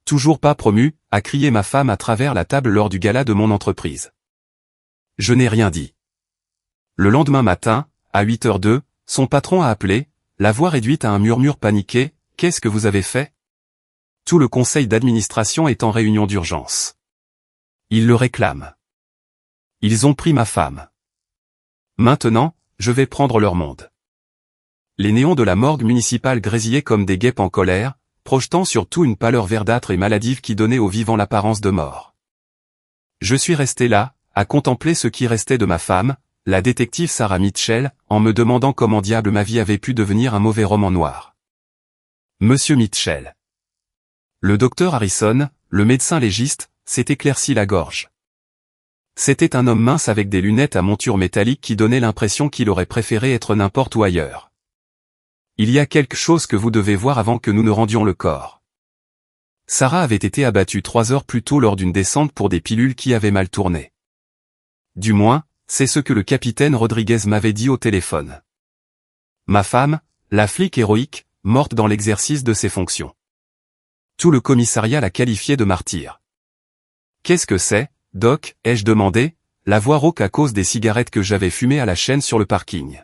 Toujours pas promu, a crié ma femme à travers la table lors du gala de mon entreprise. Je n'ai rien dit. Le lendemain matin, à 8h02, son patron a appelé, la voix réduite à un murmure paniqué, « Qu'est-ce que vous avez fait ?» Tout le conseil d'administration est en réunion d'urgence. Ils le réclament. Ils ont pris ma femme. Maintenant, je vais prendre leur monde. Les néons de la morgue municipale grésillaient comme des guêpes en colère, projetant sur tout une pâleur verdâtre et maladive qui donnait aux vivants l'apparence de mort. Je suis resté là, à contempler ce qui restait de ma femme, la détective Sarah Mitchell, en me demandant comment diable ma vie avait pu devenir un mauvais roman noir. Monsieur Mitchell. Le docteur Harrison, le médecin légiste, s'est éclairci la gorge. C'était un homme mince avec des lunettes à monture métallique qui donnait l'impression qu'il aurait préféré être n'importe où ailleurs. Il y a quelque chose que vous devez voir avant que nous ne rendions le corps. Sarah avait été abattue 3 heures plus tôt lors d'une descente pour des pilules qui avaient mal tourné. Du moins, c'est ce que le capitaine Rodriguez m'avait dit au téléphone. Ma femme, la flic héroïque, morte dans l'exercice de ses fonctions. Tout le commissariat l'a qualifiée de martyr. Qu'est-ce que c'est, Doc, ai-je demandé, la voix rauque à cause des cigarettes que j'avais fumées à la chaîne sur le parking.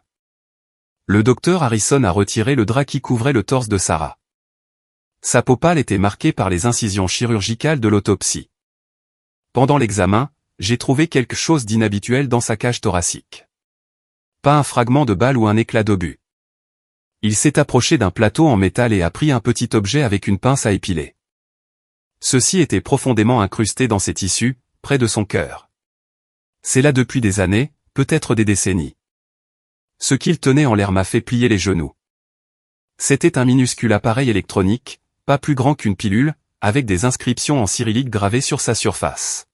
Le docteur Harrison a retiré le drap qui couvrait le torse de Sarah. Sa peau pâle était marquée par les incisions chirurgicales de l'autopsie. Pendant l'examen, j'ai trouvé quelque chose d'inhabituel dans sa cage thoracique. Pas un fragment de balle ou un éclat d'obus. Il s'est approché d'un plateau en métal et a pris un petit objet avec une pince à épiler. Ceci était profondément incrusté dans ses tissus, près de son cœur. C'est là depuis des années, peut-être des décennies. Ce qu'il tenait en l'air m'a fait plier les genoux. C'était un minuscule appareil électronique, pas plus grand qu'une pilule, avec des inscriptions en cyrillique gravées sur sa surface.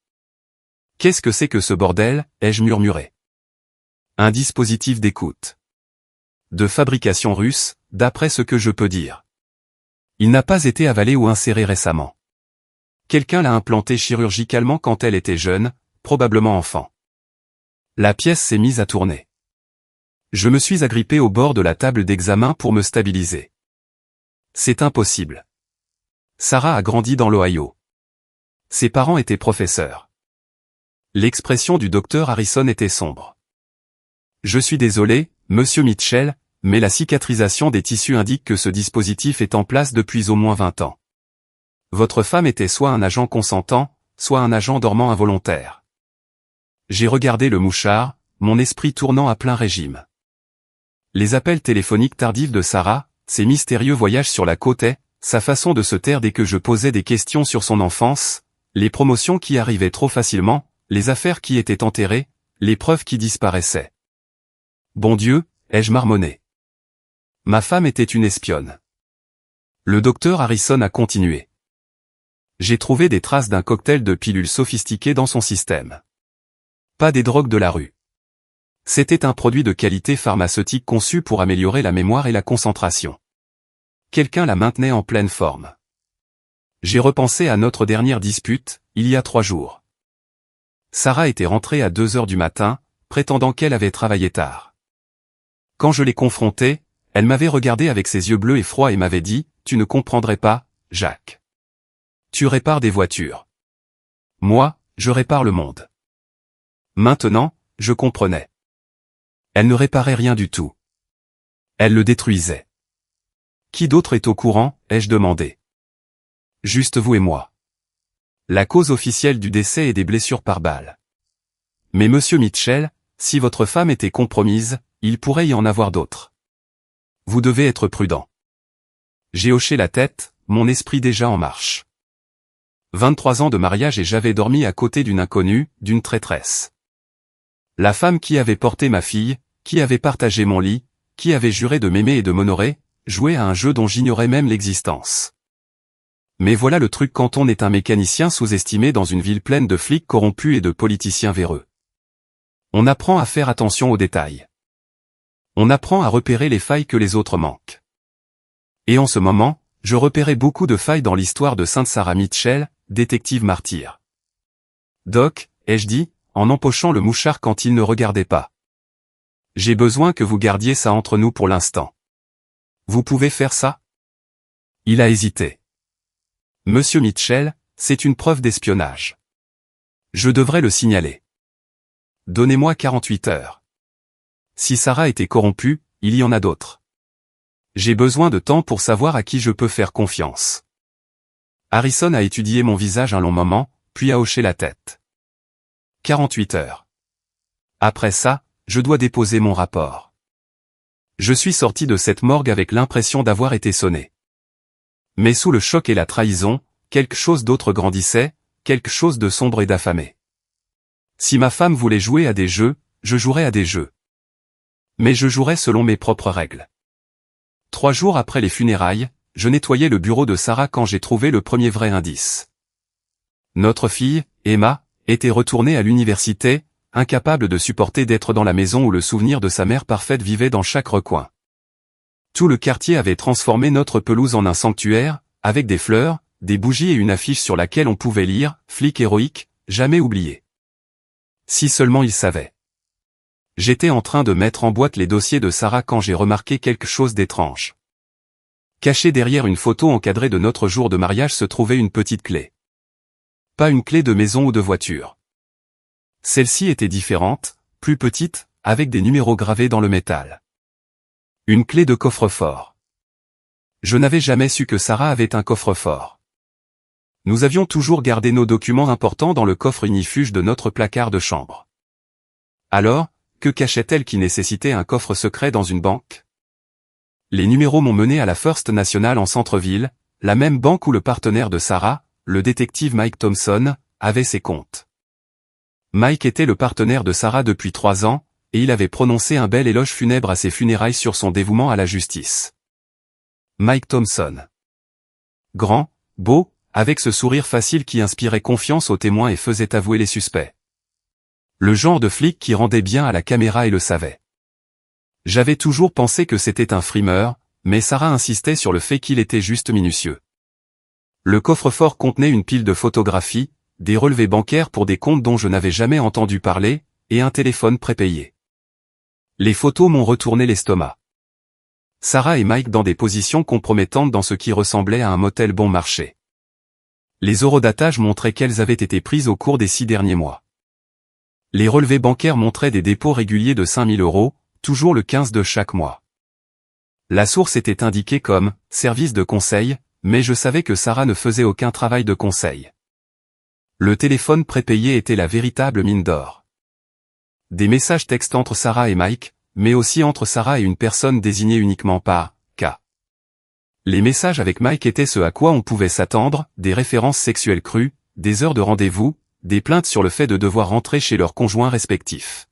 Qu'est-ce que c'est que ce bordel, ai-je murmuré. Un dispositif d'écoute. De fabrication russe, d'après ce que je peux dire. Il n'a pas été avalé ou inséré récemment. Quelqu'un l'a implanté chirurgicalement quand elle était jeune, probablement enfant. La pièce s'est mise à tourner. Je me suis agrippé au bord de la table d'examen pour me stabiliser. C'est impossible. Sarah a grandi dans l'Ohio. Ses parents étaient professeurs. L'expression du docteur Harrison était sombre. Je suis désolé, monsieur Mitchell, mais la cicatrisation des tissus indique que ce dispositif est en place depuis au moins 20 ans. Votre femme était soit un agent consentant, soit un agent dormant involontaire. J'ai regardé le mouchard, mon esprit tournant à plein régime. Les appels téléphoniques tardifs de Sarah, ses mystérieux voyages sur la côte est, sa façon de se taire dès que je posais des questions sur son enfance, les promotions qui arrivaient trop facilement, les affaires qui étaient enterrées, les preuves qui disparaissaient. Bon Dieu, ai-je marmonné. Ma femme était une espionne. Le docteur Harrison a continué. J'ai trouvé des traces d'un cocktail de pilules sophistiquées dans son système. Pas des drogues de la rue. C'était un produit de qualité pharmaceutique conçu pour améliorer la mémoire et la concentration. Quelqu'un la maintenait en pleine forme. J'ai repensé à notre dernière dispute, il y a 3 jours. Sarah était rentrée à 2 heures du matin, prétendant qu'elle avait travaillé tard. Quand je l'ai confrontée, elle m'avait regardé avec ses yeux bleus et froids et m'avait dit, « Tu ne comprendrais pas, Jacques. Tu répares des voitures. Moi, je répare le monde. » Maintenant, je comprenais. Elle ne réparait rien du tout. Elle le détruisait. Qui d'autre est au courant, ai-je demandé. Juste vous et moi. La cause officielle du décès est des blessures par balle. Mais monsieur Mitchell, si votre femme était compromise, il pourrait y en avoir d'autres. Vous devez être prudent. J'ai hoché la tête, mon esprit déjà en marche. 23 ans de mariage et j'avais dormi à côté d'une inconnue, d'une traîtresse. La femme qui avait porté ma fille, qui avait partagé mon lit, qui avait juré de m'aimer et de m'honorer, jouait à un jeu dont j'ignorais même l'existence. Mais voilà le truc quand on est un mécanicien sous-estimé dans une ville pleine de flics corrompus et de politiciens véreux. On apprend à faire attention aux détails. On apprend à repérer les failles que les autres manquent. Et en ce moment, je repérais beaucoup de failles dans l'histoire de Sainte Sarah Mitchell, détective martyr. Doc, ai-je dit, en empochant le mouchard quand il ne regardait pas. J'ai besoin que vous gardiez ça entre nous pour l'instant. Vous pouvez faire ça? Il a hésité. Monsieur Mitchell, c'est une preuve d'espionnage. Je devrais le signaler. Donnez-moi 48 heures. Si Sarah était corrompue, il y en a d'autres. J'ai besoin de temps pour savoir à qui je peux faire confiance. Harrison a étudié mon visage un long moment, puis a hoché la tête. 48 heures. Après ça, je dois déposer mon rapport. Je suis sorti de cette morgue avec l'impression d'avoir été sonné. Mais sous le choc et la trahison, quelque chose d'autre grandissait, quelque chose de sombre et d'affamé. Si ma femme voulait jouer à des jeux, je jouerais à des jeux. Mais je jouerais selon mes propres règles. 3 jours après les funérailles, je nettoyais le bureau de Sarah quand j'ai trouvé le premier vrai indice. Notre fille, Emma, était retournée à l'université, incapable de supporter d'être dans la maison où le souvenir de sa mère parfaite vivait dans chaque recoin. Tout le quartier avait transformé notre pelouse en un sanctuaire, avec des fleurs, des bougies et une affiche sur laquelle on pouvait lire « Flic héroïque, jamais oublié ». Si seulement il savait. J'étais en train de mettre en boîte les dossiers de Sarah quand j'ai remarqué quelque chose d'étrange. Caché derrière une photo encadrée de notre jour de mariage se trouvait une petite clé. Pas une clé de maison ou de voiture. Celle-ci était différente, plus petite, avec des numéros gravés dans le métal. Une clé de coffre-fort. Je n'avais jamais su que Sarah avait un coffre-fort. Nous avions toujours gardé nos documents importants dans le coffre ignifuge de notre placard de chambre. Alors, que cachait-elle qui nécessitait un coffre secret dans une banque? Les numéros m'ont mené à la First National en centre-ville, la même banque où le partenaire de Sarah, le détective Mike Thompson, avait ses comptes. Mike était le partenaire de Sarah depuis 3 ans, et il avait prononcé un bel éloge funèbre à ses funérailles sur son dévouement à la justice. Mike Thompson. Grand, beau, avec ce sourire facile qui inspirait confiance aux témoins et faisait avouer les suspects. Le genre de flic qui rendait bien à la caméra et le savait. J'avais toujours pensé que c'était un frimeur, mais Sarah insistait sur le fait qu'il était juste minutieux. Le coffre-fort contenait une pile de photographies, des relevés bancaires pour des comptes dont je n'avais jamais entendu parler, et un téléphone prépayé. Les photos m'ont retourné l'estomac. Sarah et Mike dans des positions compromettantes dans ce qui ressemblait à un motel bon marché. Les eurodatages montraient qu'elles avaient été prises au cours des 6 derniers mois. Les relevés bancaires montraient des dépôts réguliers de 5 000 €, toujours le 15 de chaque mois. La source était indiquée comme « service de conseil », mais je savais que Sarah ne faisait aucun travail de conseil. Le téléphone prépayé était la véritable mine d'or. Des messages textes entre Sarah et Mike, mais aussi entre Sarah et une personne désignée uniquement par « K ». Les messages avec Mike étaient ce à quoi on pouvait s'attendre, des références sexuelles crues, des heures de rendez-vous, des plaintes sur le fait de devoir rentrer chez leurs conjoints respectifs.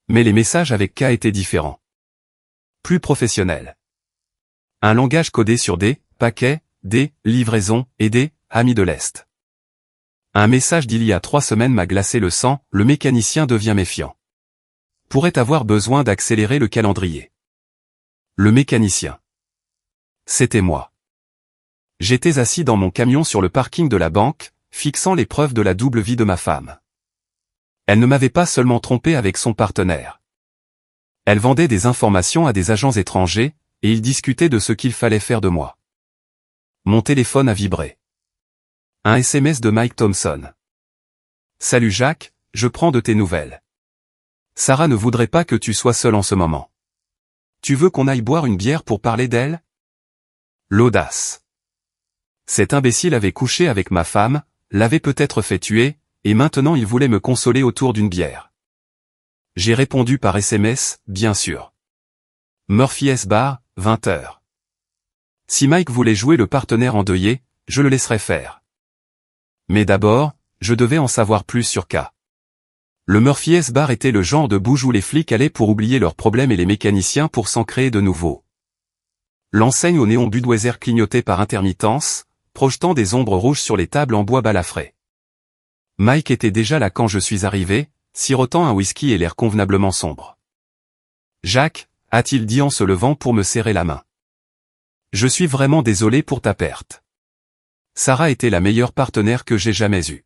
Mais les messages avec K étaient différents. Plus professionnels. Un langage codé sur des paquets, des livraisons et des amis de l'Est. Un message d'il y a 3 semaines m'a glacé le sang, le mécanicien devient méfiant. Pourrait avoir besoin d'accélérer le calendrier. Le mécanicien. C'était moi. J'étais assis dans mon camion sur le parking de la banque, fixant les preuves de la double vie de ma femme. Elle ne m'avait pas seulement trompé avec son partenaire. Elle vendait des informations à des agents étrangers, et ils discutaient de ce qu'il fallait faire de moi. Mon téléphone a vibré. Un SMS de Mike Thompson. Salut Jacques, je prends de tes nouvelles. Sarah ne voudrait pas que tu sois seul en ce moment. Tu veux qu'on aille boire une bière pour parler d'elle? L'audace. Cet imbécile avait couché avec ma femme, l'avait peut-être fait tuer, et maintenant il voulait me consoler autour d'une bière. J'ai répondu par SMS, bien sûr. Murphy S. Bar, 20h. Si Mike voulait jouer le partenaire endeuillé, je le laisserais faire. Mais d'abord, je devais en savoir plus sur K. Le Murphy S. Bar était le genre de bouge où les flics allaient pour oublier leurs problèmes et les mécaniciens pour s'en créer de nouveaux. L'enseigne au néon Budweiser clignotait par intermittence, projetant des ombres rouges sur les tables en bois balafré. Mike était déjà là quand je suis arrivé, sirotant un whisky et l'air convenablement sombre. « Jacques » a-t-il dit en se levant pour me serrer la main. « Je suis vraiment désolé pour ta perte. Sarah était la meilleure partenaire que j'ai jamais eue. »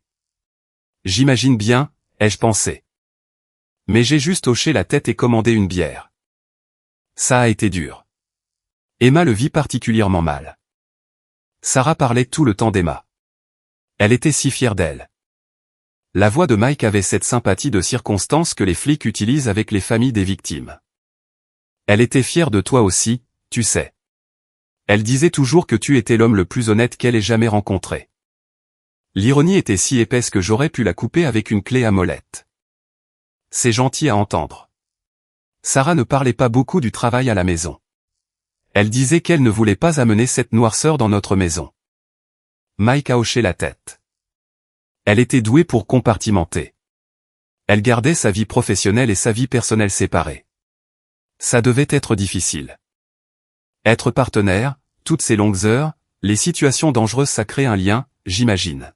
J'imagine bien, ai-je pensé. Mais j'ai juste hoché la tête et commandé une bière. Ça a été dur. Emma le vit particulièrement mal. Sarah parlait tout le temps d'Emma. Elle était si fière d'elle. La voix de Mike avait cette sympathie de circonstance que les flics utilisent avec les familles des victimes. Elle était fière de toi aussi, tu sais. Elle disait toujours que tu étais l'homme le plus honnête qu'elle ait jamais rencontré. L'ironie était si épaisse que j'aurais pu la couper avec une clé à molette. C'est gentil à entendre. Sarah ne parlait pas beaucoup du travail à la maison. Elle disait qu'elle ne voulait pas amener cette noirceur dans notre maison. Mike a hoché la tête. Elle était douée pour compartimenter. Elle gardait sa vie professionnelle et sa vie personnelle séparées. Ça devait être difficile. Être partenaire, toutes ces longues heures, les situations dangereuses, ça crée un lien, j'imagine.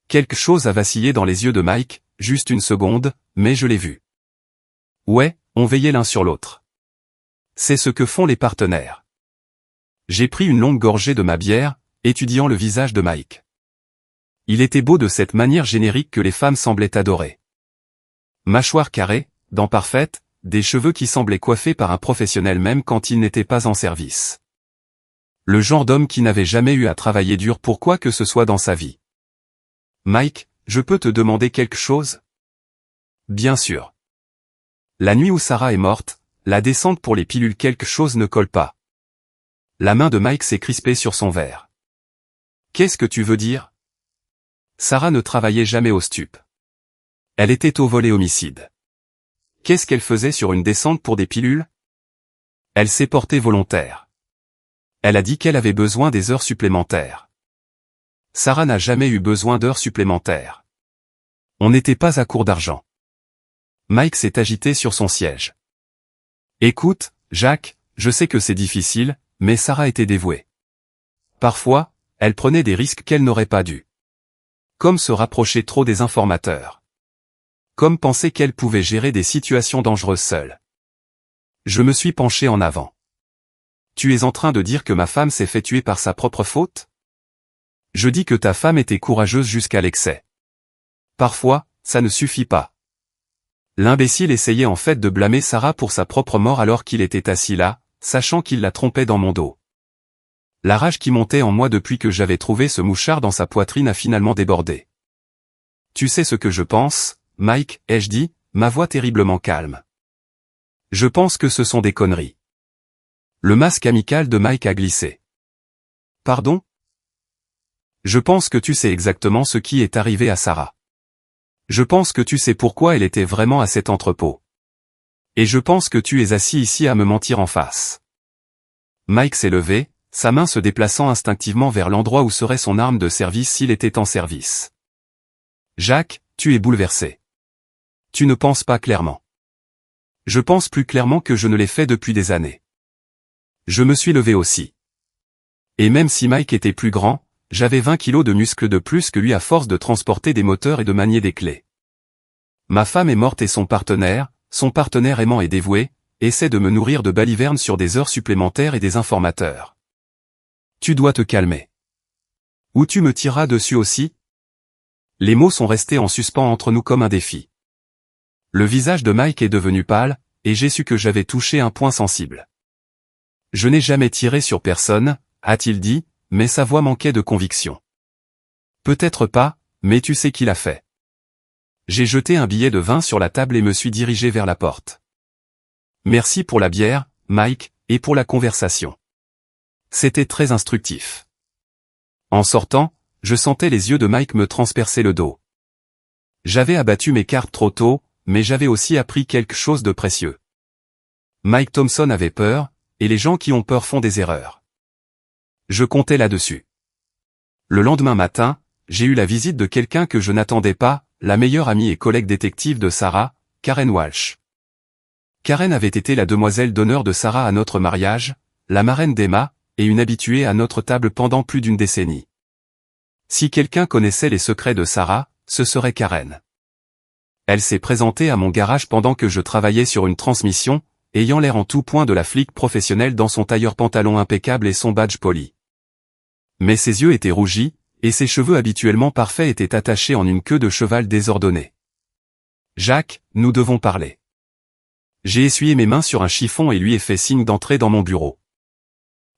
Quelque chose a vacillé dans les yeux de Mike, juste une seconde, mais je l'ai vu. Ouais, on veillait l'un sur l'autre. C'est ce que font les partenaires. J'ai pris une longue gorgée de ma bière, étudiant le visage de Mike. Il était beau de cette manière générique que les femmes semblaient adorer. Mâchoire carrée, dents parfaites, des cheveux qui semblaient coiffés par un professionnel même quand il n'était pas en service. Le genre d'homme qui n'avait jamais eu à travailler dur pour quoi que ce soit dans sa vie. Mike, je peux te demander quelque chose? Bien sûr. La nuit où Sarah est morte, la descente pour les pilules, quelque chose ne colle pas. La main de Mike s'est crispée sur son verre. Qu'est-ce que tu veux dire? Sarah ne travaillait jamais au stup. Elle était au volet homicide. Qu'est-ce qu'elle faisait sur une descente pour des pilules? Elle s'est portée volontaire. Elle a dit qu'elle avait besoin des heures supplémentaires. Sarah n'a jamais eu besoin d'heures supplémentaires. On n'était pas à court d'argent. Mike s'est agité sur son siège. Écoute, Jacques, je sais que c'est difficile, mais Sarah était dévouée. Parfois, elle prenait des risques qu'elle n'aurait pas dû. Comme se rapprocher trop des informateurs. Comme penser qu'elle pouvait gérer des situations dangereuses seule. Je me suis penché en avant. Tu es en train de dire que ma femme s'est fait tuer par sa propre faute? Je dis que ta femme était courageuse jusqu'à l'excès. Parfois, ça ne suffit pas. L'imbécile essayait en fait de blâmer Sarah pour sa propre mort alors qu'il était assis là, sachant qu'il la trompait dans mon dos. La rage qui montait en moi depuis que j'avais trouvé ce mouchard dans sa poitrine a finalement débordé. Tu sais ce que je pense, Mike, ai-je dit, ma voix terriblement calme. Je pense que ce sont des conneries. Le masque amical de Mike a glissé. Pardon? Je pense que tu sais exactement ce qui est arrivé à Sarah. Je pense que tu sais pourquoi elle était vraiment à cet entrepôt. Et je pense que tu es assis ici à me mentir en face. Mike s'est levé, sa main se déplaçant instinctivement vers l'endroit où serait son arme de service s'il était en service. Jacques, tu es bouleversé. Tu ne penses pas clairement. Je pense plus clairement que je ne l'ai fait depuis des années. Je me suis levé aussi. Et même si Mike était plus grand, j'avais 20 kilos de muscles de plus que lui à force de transporter des moteurs et de manier des clés. Ma femme est morte et son partenaire aimant et dévoué, essaie de me nourrir de balivernes sur des heures supplémentaires et des informateurs. Tu dois te calmer. Ou tu me tireras dessus aussi? Les mots sont restés en suspens entre nous comme un défi. Le visage de Mike est devenu pâle, et j'ai su que j'avais touché un point sensible. Je n'ai jamais tiré sur personne, a-t-il dit, mais sa voix manquait de conviction. Peut-être pas, mais tu sais qui l'a fait. J'ai jeté un billet de 20 sur la table et me suis dirigé vers la porte. Merci pour la bière, Mike, et pour la conversation. C'était très instructif. En sortant, je sentais les yeux de Mike me transpercer le dos. J'avais abattu mes cartes trop tôt, mais j'avais aussi appris quelque chose de précieux. Mike Thompson avait peur, et les gens qui ont peur font des erreurs. Je comptais là-dessus. Le lendemain matin, j'ai eu la visite de quelqu'un que je n'attendais pas, la meilleure amie et collègue détective de Sarah, Karen Walsh. Karen avait été la demoiselle d'honneur de Sarah à notre mariage, la marraine d'Emma, et une habituée à notre table pendant plus d'une décennie. Si quelqu'un connaissait les secrets de Sarah, ce serait Karen. Elle s'est présentée à mon garage pendant que je travaillais sur une transmission, ayant l'air en tout point de la flic professionnelle dans son tailleur pantalon impeccable et son badge poli. Mais ses yeux étaient rougis, et ses cheveux habituellement parfaits étaient attachés en une queue de cheval désordonnée. Jacques, nous devons parler. J'ai essuyé mes mains sur un chiffon et lui ai fait signe d'entrer dans mon bureau.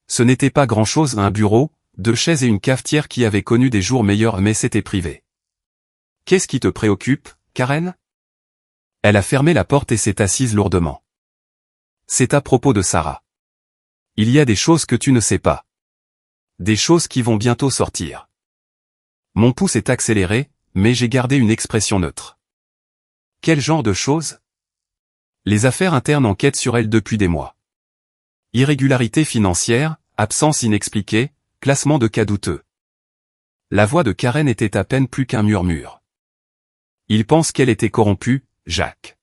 Ce n'était pas grand-chose un bureau, 2 chaises et une cafetière qui avaient connu des jours meilleurs mais c'était privé. Qu'est-ce qui te préoccupe, Karen? Elle a fermé la porte et s'est assise lourdement. C'est à propos de Sarah. Il y a des choses que tu ne sais pas. Des choses qui vont bientôt sortir. Mon pouce est accéléré, mais j'ai gardé une expression neutre. Quel genre de choses? Les affaires internes enquêtent sur elle depuis des mois. Irrégularité financière, absence inexpliquée, classement de cas douteux. La voix de Karen était à peine plus qu'un murmure. Il pense qu'elle était corrompue, Jacques.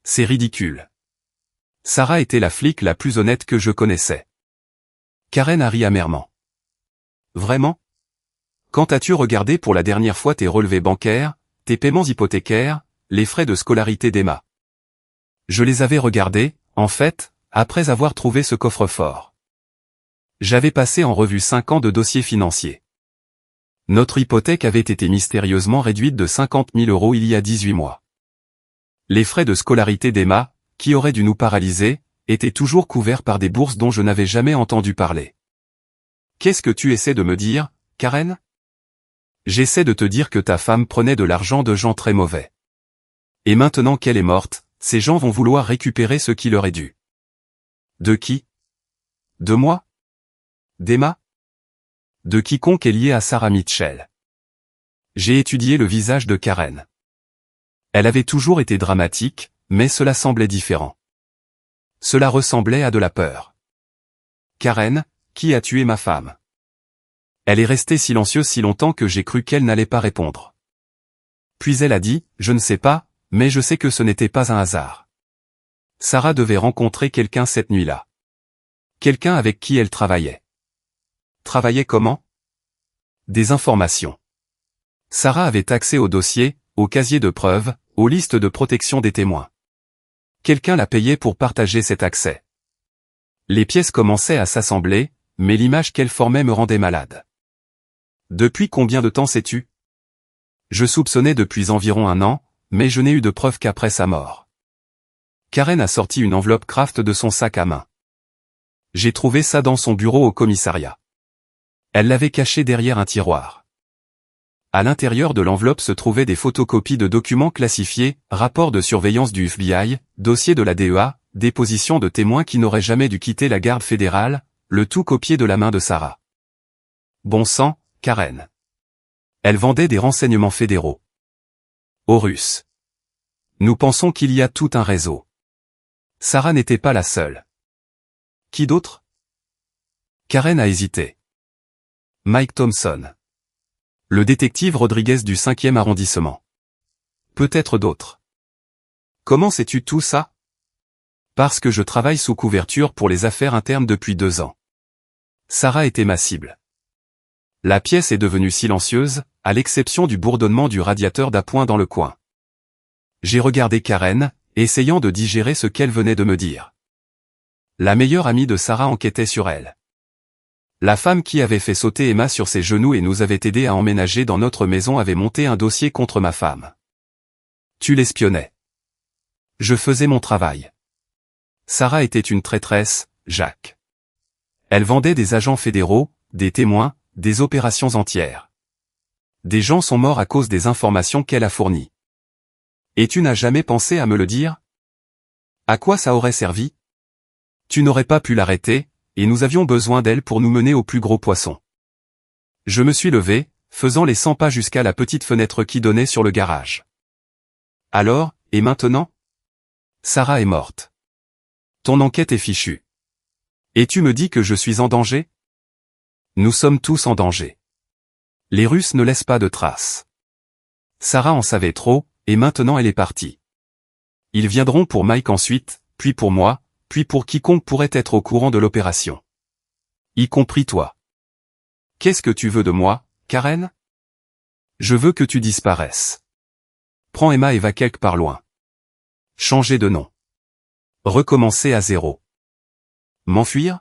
C'est ridicule. Sarah était la flic la plus honnête que je connaissais. Karen a ri amèrement. Vraiment? Quand as-tu regardé pour la dernière fois tes relevés bancaires, tes paiements hypothécaires, les frais de scolarité d'Emma? Je les avais regardés, en fait, après avoir trouvé ce coffre-fort. J'avais passé en revue 5 ans de dossiers financiers. Notre hypothèque avait été mystérieusement réduite de 50 000 € il y a 18 mois. Les frais de scolarité d'Emma, qui auraient dû nous paralyser, étaient toujours couverts par des bourses dont je n'avais jamais entendu parler. Qu'est-ce que tu essaies de me dire, Karen? J'essaie de te dire que ta femme prenait de l'argent de gens très mauvais. Et maintenant qu'elle est morte, ces gens vont vouloir récupérer ce qui leur est dû. De qui? De moi? D'Emma? De quiconque est lié à Sarah Mitchell. J'ai étudié le visage de Karen. Elle avait toujours été dramatique, mais cela semblait différent. Cela ressemblait à de la peur. Karen, qui a tué ma femme? Elle est restée silencieuse si longtemps que j'ai cru qu'elle n'allait pas répondre. Puis elle a dit, je ne sais pas, mais je sais que ce n'était pas un hasard. Sarah devait rencontrer quelqu'un cette nuit-là. Quelqu'un avec qui elle travaillait. Travaillait comment? Des informations. Sarah avait accès au dossier, au casier de preuves, aux listes de protection des témoins. Quelqu'un la payait pour partager cet accès. Les pièces commençaient à s'assembler, mais l'image qu'elle formait me rendait malade. Depuis combien de temps sais-tu? Je soupçonnais depuis environ 1 an, mais je n'ai eu de preuves qu'après sa mort. Karen a sorti une enveloppe Kraft de son sac à main. J'ai trouvé ça dans son bureau au commissariat. Elle l'avait caché derrière un tiroir. À l'intérieur de l'enveloppe se trouvaient des photocopies de documents classifiés, rapports de surveillance du FBI, dossiers de la DEA, dépositions de témoins qui n'auraient jamais dû quitter la garde fédérale, le tout copié de la main de Sarah. Bon sang, Karen. Elle vendait des renseignements fédéraux. Aux Russes. Nous pensons qu'il y a tout un réseau. Sarah n'était pas la seule. Qui d'autre? Karen a hésité. Mike Thompson. Le détective Rodriguez du 5e arrondissement. Peut-être d'autres. Comment sais-tu tout ça? Parce que je travaille sous couverture pour les affaires internes depuis 2 ans. Sarah était ma cible. La pièce est devenue silencieuse, à l'exception du bourdonnement du radiateur d'appoint dans le coin. J'ai regardé Karen, essayant de digérer ce qu'elle venait de me dire. La meilleure amie de Sarah enquêtait sur elle. La femme qui avait fait sauter Emma sur ses genoux et nous avait aidé à emménager dans notre maison avait monté un dossier contre ma femme. Tu l'espionnais. Je faisais mon travail. Sarah était une traîtresse, Jacques. Elle vendait des agents fédéraux, des témoins, des opérations entières. Des gens sont morts à cause des informations qu'elle a fournies. Et tu n'as jamais pensé à me le dire? À quoi ça aurait servi? Tu n'aurais pas pu l'arrêter, et nous avions besoin d'elle pour nous mener au plus gros poisson. Je me suis levé, faisant les 100 pas jusqu'à la petite fenêtre qui donnait sur le garage. Alors, et maintenant? Sarah est morte. Ton enquête est fichue. Et tu me dis que je suis en danger? Nous sommes tous en danger. Les Russes ne laissent pas de traces. Sarah en savait trop, et maintenant elle est partie. Ils viendront pour Mike ensuite, puis pour moi, puis pour quiconque pourrait être au courant de l'opération. Y compris toi. Qu'est-ce que tu veux de moi, Karen? Je veux que tu disparaisses. Prends Emma et va quelque part loin. Changer de nom. Recommencer à zéro. M'enfuir?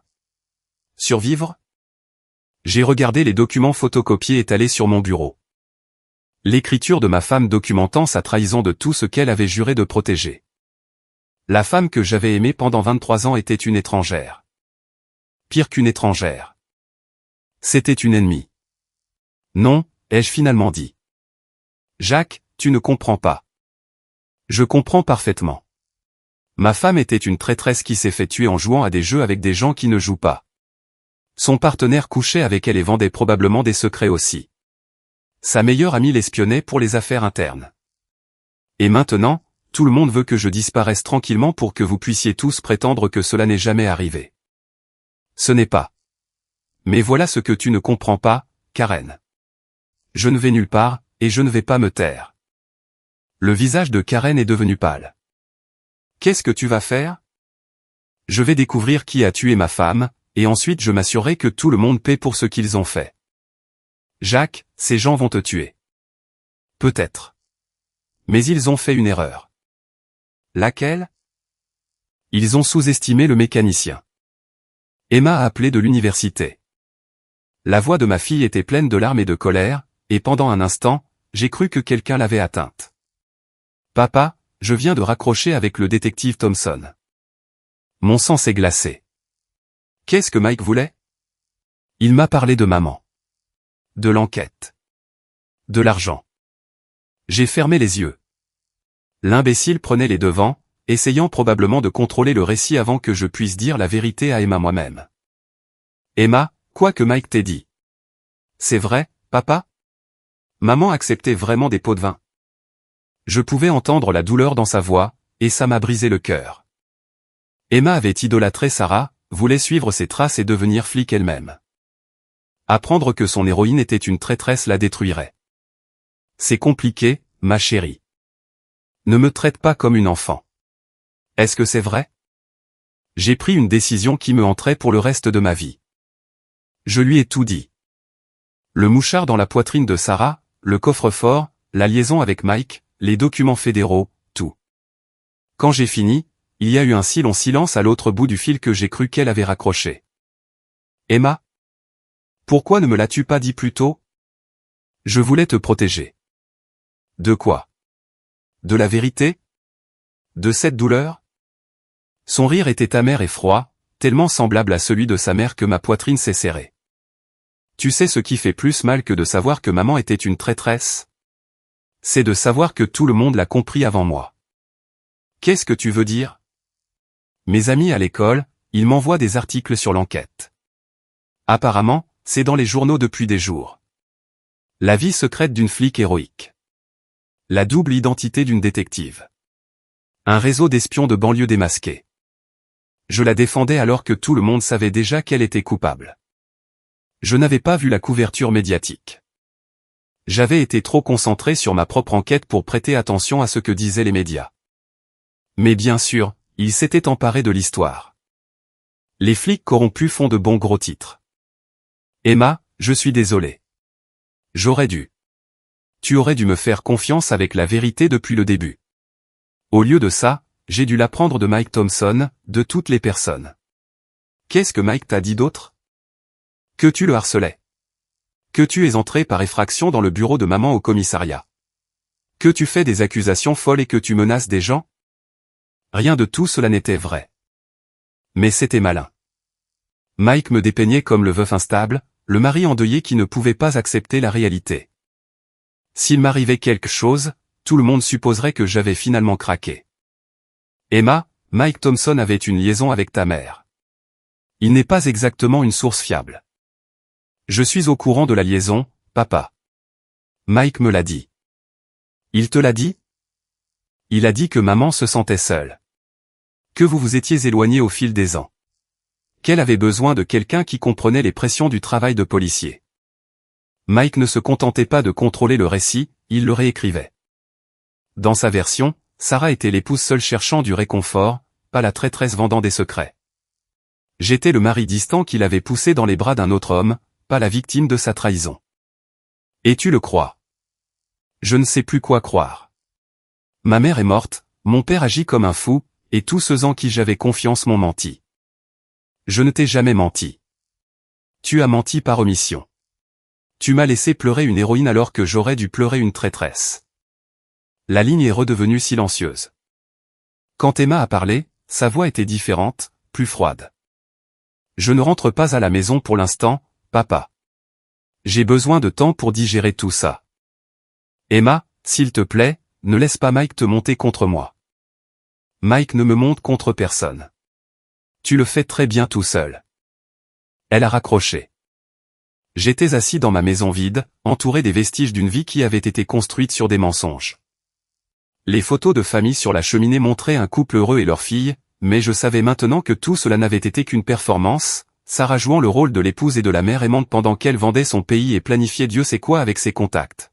Survivre? J'ai regardé les documents photocopiés étalés sur mon bureau. L'écriture de ma femme documentant sa trahison de tout ce qu'elle avait juré de protéger. La femme que j'avais aimée pendant 23 ans était une étrangère. Pire qu'une étrangère. C'était une ennemie. Non, ai-je finalement dit. Jacques, tu ne comprends pas. Je comprends parfaitement. Ma femme était une traîtresse qui s'est fait tuer en jouant à des jeux avec des gens qui ne jouent pas. Son partenaire couchait avec elle et vendait probablement des secrets aussi. Sa meilleure amie l'espionnait pour les affaires internes. Et maintenant, tout le monde veut que je disparaisse tranquillement pour que vous puissiez tous prétendre que cela n'est jamais arrivé. Ce n'est pas. Mais voilà ce que tu ne comprends pas, Karen. Je ne vais nulle part, et je ne vais pas me taire. Le visage de Karen est devenu pâle. Qu'est-ce que tu vas faire? Je vais découvrir qui a tué ma femme, et ensuite je m'assurerai que tout le monde paie pour ce qu'ils ont fait. Jacques, ces gens vont te tuer. Peut-être. Mais ils ont fait une erreur. Laquelle? Ils ont sous-estimé le mécanicien. Emma a appelé de l'université. La voix de ma fille était pleine de larmes et de colère, et pendant un instant, j'ai cru que quelqu'un l'avait atteinte. Papa, je viens de raccrocher avec le détective Thompson. Mon sang s'est glacé. Qu'est-ce que Mike voulait? Il m'a parlé de maman. De l'enquête. De l'argent. J'ai fermé les yeux. L'imbécile prenait les devants, essayant probablement de contrôler le récit avant que je puisse dire la vérité à Emma moi-même. Emma, quoi que Mike t'ait dit. C'est vrai, papa? Maman acceptait vraiment des pots de vin. Je pouvais entendre la douleur dans sa voix, et ça m'a brisé le cœur. Emma avait idolâtré Sarah, voulait suivre ses traces et devenir flic elle-même. Apprendre que son héroïne était une traîtresse la détruirait. C'est compliqué, ma chérie. Ne me traite pas comme une enfant. Est-ce que c'est vrai? J'ai pris une décision qui me hanterait pour le reste de ma vie. Je lui ai tout dit. Le mouchard dans la poitrine de Sarah, le coffre-fort, la liaison avec Mike, les documents fédéraux, tout. Quand j'ai fini, il y a eu un si long silence à l'autre bout du fil que j'ai cru qu'elle avait raccroché. Emma? Pourquoi ne me l'as-tu pas dit plus tôt? Je voulais te protéger. De quoi? De la vérité? De cette douleur? Son rire était amer et froid, tellement semblable à celui de sa mère que ma poitrine s'est serrée. Tu sais ce qui fait plus mal que de savoir que maman était une traîtresse? C'est de savoir que tout le monde l'a compris avant moi. Qu'est-ce que tu veux dire? Mes amis à l'école, ils m'envoient des articles sur l'enquête. Apparemment, c'est dans les journaux depuis des jours. La vie secrète d'une flic héroïque. La double identité d'une détective. Un réseau d'espions de banlieue démasqués. Je la défendais alors que tout le monde savait déjà qu'elle était coupable. Je n'avais pas vu la couverture médiatique. J'avais été trop concentré sur ma propre enquête pour prêter attention à ce que disaient les médias. Mais bien sûr, ils s'étaient emparés de l'histoire. Les flics corrompus font de bons gros titres. Emma, je suis désolé. J'aurais dû. Tu aurais dû me faire confiance avec la vérité depuis le début. Au lieu de ça, j'ai dû l'apprendre de Mike Thompson, de toutes les personnes. Qu'est-ce que Mike t'a dit d'autre? Que tu le harcelais. Que tu es entré par effraction dans le bureau de maman au commissariat. Que tu fais des accusations folles et que tu menaces des gens? Rien de tout cela n'était vrai. Mais c'était malin. Mike me dépeignait comme le veuf instable, le mari endeuillé qui ne pouvait pas accepter la réalité. S'il m'arrivait quelque chose, tout le monde supposerait que j'avais finalement craqué. Emma, Mike Thompson avait une liaison avec ta mère. Il n'est pas exactement une source fiable. Je suis au courant de la liaison, papa. Mike me l'a dit. Il te l'a dit? Il a dit que maman se sentait seule. Que vous vous étiez éloigné au fil des ans. Qu'elle avait besoin de quelqu'un qui comprenait les pressions du travail de policier. Mike ne se contentait pas de contrôler le récit, il le réécrivait. Dans sa version, Sarah était l'épouse seule cherchant du réconfort, pas la traîtresse vendant des secrets. J'étais le mari distant qu'il avait poussé dans les bras d'un autre homme, pas la victime de sa trahison. Et tu le crois? Je ne sais plus quoi croire. Ma mère est morte, mon père agit comme un fou, et tous ceux en qui j'avais confiance m'ont menti. Je ne t'ai jamais menti. Tu as menti par omission. Tu m'as laissé pleurer une héroïne alors que j'aurais dû pleurer une traîtresse. La ligne est redevenue silencieuse. Quand Emma a parlé, sa voix était différente, plus froide. Je ne rentre pas à la maison pour l'instant, papa. J'ai besoin de temps pour digérer tout ça. Emma, s'il te plaît, ne laisse pas Mike te monter contre moi. Mike ne me monte contre personne. Tu le fais très bien tout seul. Elle a raccroché. J'étais assis dans ma maison vide, entouré des vestiges d'une vie qui avait été construite sur des mensonges. Les photos de famille sur la cheminée montraient un couple heureux et leur fille, mais je savais maintenant que tout cela n'avait été qu'une performance, Sarah jouant le rôle de l'épouse et de la mère aimante pendant qu'elle vendait son pays et planifiait Dieu sait quoi avec ses contacts.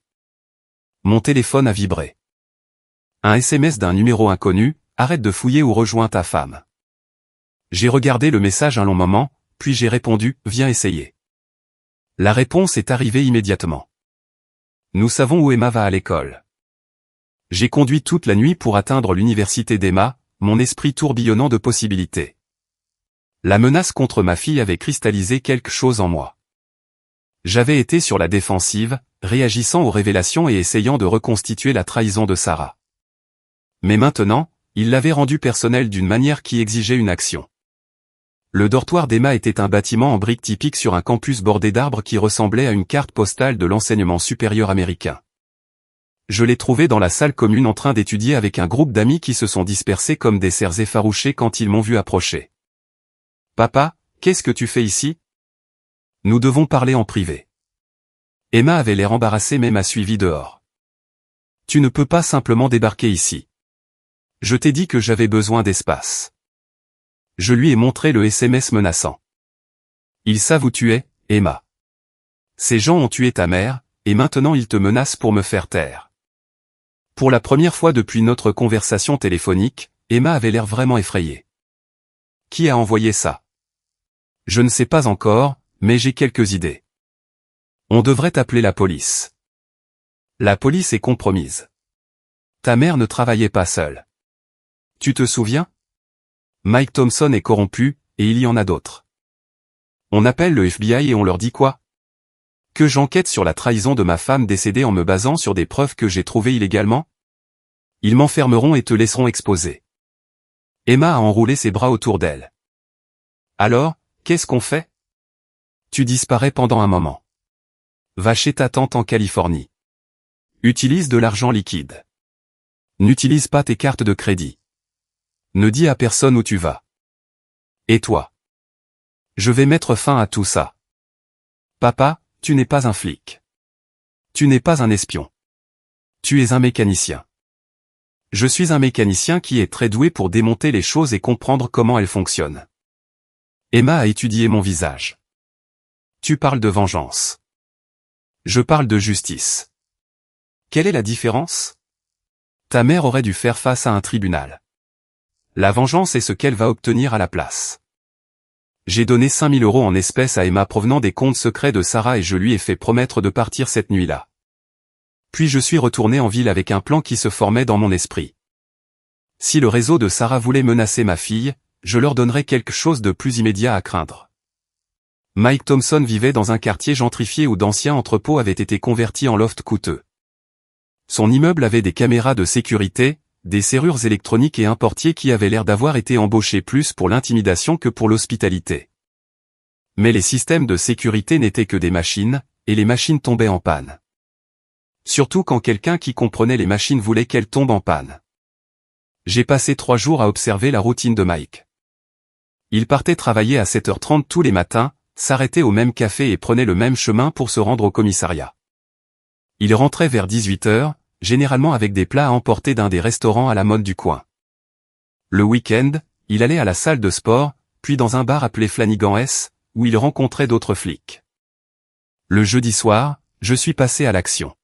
Mon téléphone a vibré. Un SMS d'un numéro inconnu, arrête de fouiller ou rejoins ta femme. J'ai regardé le message un long moment, puis j'ai répondu, viens essayer. La réponse est arrivée immédiatement. Nous savons où Emma va à l'école. J'ai conduit toute la nuit pour atteindre l'université d'Emma, mon esprit tourbillonnant de possibilités. La menace contre ma fille avait cristallisé quelque chose en moi. J'avais été sur la défensive, réagissant aux révélations et essayant de reconstituer la trahison de Sarah. Mais maintenant, il l'avait rendue personnelle d'une manière qui exigeait une action. Le dortoir d'Emma était un bâtiment en briques typique sur un campus bordé d'arbres qui ressemblait à une carte postale de l'enseignement supérieur américain. Je l'ai trouvée dans la salle commune en train d'étudier avec un groupe d'amis qui se sont dispersés comme des cerfs effarouchés quand ils m'ont vu approcher. « Papa, qu'est-ce que tu fais ici ? Nous devons parler en privé. » Emma avait l'air embarrassée mais m'a suivi dehors. « Tu ne peux pas simplement débarquer ici. Je t'ai dit que j'avais besoin d'espace. » Je lui ai montré le SMS menaçant. « Ils savent où tu es, Emma. Ces gens ont tué ta mère, et maintenant ils te menacent pour me faire taire. » Pour la première fois depuis notre conversation téléphonique, Emma avait l'air vraiment effrayée. « Qui a envoyé ça ? » Je ne sais pas encore, mais j'ai quelques idées. On devrait appeler la police. La police est compromise. Ta mère ne travaillait pas seule. Tu te souviens ? Mike Thompson est corrompu, et il y en a d'autres. On appelle le FBI et on leur dit quoi ? Que j'enquête sur la trahison de ma femme décédée en me basant sur des preuves que j'ai trouvées illégalement ? Ils m'enfermeront et te laisseront exposer. Emma a enroulé ses bras autour d'elle. Alors, qu'est-ce qu'on fait ? Tu disparais pendant un moment. Va chez ta tante en Californie. Utilise de l'argent liquide. N'utilise pas tes cartes de crédit. Ne dis à personne où tu vas. Et toi ? Je vais mettre fin à tout ça. Papa, tu n'es pas un flic. Tu n'es pas un espion. Tu es un mécanicien. Je suis un mécanicien qui est très doué pour démonter les choses et comprendre comment elles fonctionnent. Emma a étudié mon visage. Tu parles de vengeance. Je parle de justice. Quelle est la différence ? Ta mère aurait dû faire face à un tribunal. La vengeance est ce qu'elle va obtenir à la place. J'ai donné 5 000 € en espèces à Emma provenant des comptes secrets de Sarah et je lui ai fait promettre de partir cette nuit-là. Puis je suis retourné en ville avec un plan qui se formait dans mon esprit. Si le réseau de Sarah voulait menacer ma fille, je leur donnerais quelque chose de plus immédiat à craindre. Mike Thompson vivait dans un quartier gentrifié où d'anciens entrepôts avaient été convertis en lofts coûteux. Son immeuble avait des caméras de sécurité, des serrures électroniques et un portier qui avait l'air d'avoir été embauché plus pour l'intimidation que pour l'hospitalité. Mais les systèmes de sécurité n'étaient que des machines, et les machines tombaient en panne. Surtout quand quelqu'un qui comprenait les machines voulait qu'elles tombent en panne. J'ai passé 3 jours à observer la routine de Mike. Il partait travailler à 7h30 tous les matins, s'arrêtait au même café et prenait le même chemin pour se rendre au commissariat. Il rentrait vers 18h, généralement avec des plats à emporter d'un des restaurants à la mode du coin. Le week-end, il allait à la salle de sport, puis dans un bar appelé Flanagan S, où il rencontrait d'autres flics. Le jeudi soir, je suis passé à l'action.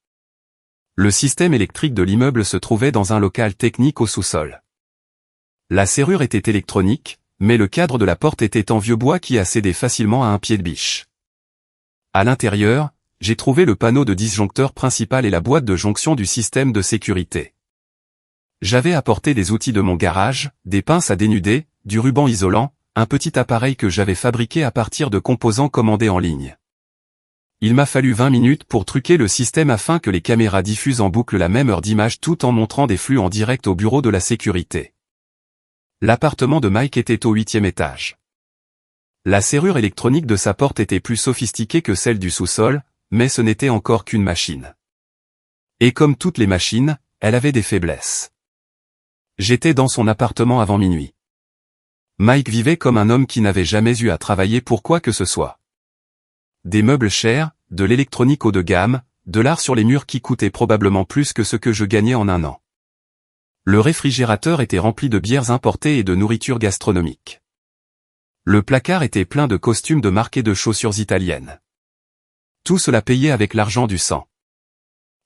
Le système électrique de l'immeuble se trouvait dans un local technique au sous-sol. La serrure était électronique, mais le cadre de la porte était en vieux bois qui a cédé facilement à un pied de biche. À l'intérieur, j'ai trouvé le panneau de disjoncteur principal et la boîte de jonction du système de sécurité. J'avais apporté des outils de mon garage, des pinces à dénuder, du ruban isolant, un petit appareil que j'avais fabriqué à partir de composants commandés en ligne. Il m'a fallu 20 minutes pour truquer le système afin que les caméras diffusent en boucle la même heure d'image tout en montrant des flux en direct au bureau de la sécurité. L'appartement de Mike était au 8e étage. La serrure électronique de sa porte était plus sophistiquée que celle du sous-sol, mais ce n'était encore qu'une machine. Et comme toutes les machines, elle avait des faiblesses. J'étais dans son appartement avant minuit. Mike vivait comme un homme qui n'avait jamais eu à travailler pour quoi que ce soit. Des meubles chers, de l'électronique haut de gamme, de l'art sur les murs qui coûtait probablement plus que ce que je gagnais en un an. Le réfrigérateur était rempli de bières importées et de nourriture gastronomique. Le placard était plein de costumes de marque et de chaussures italiennes. Tout cela payé avec l'argent du sang.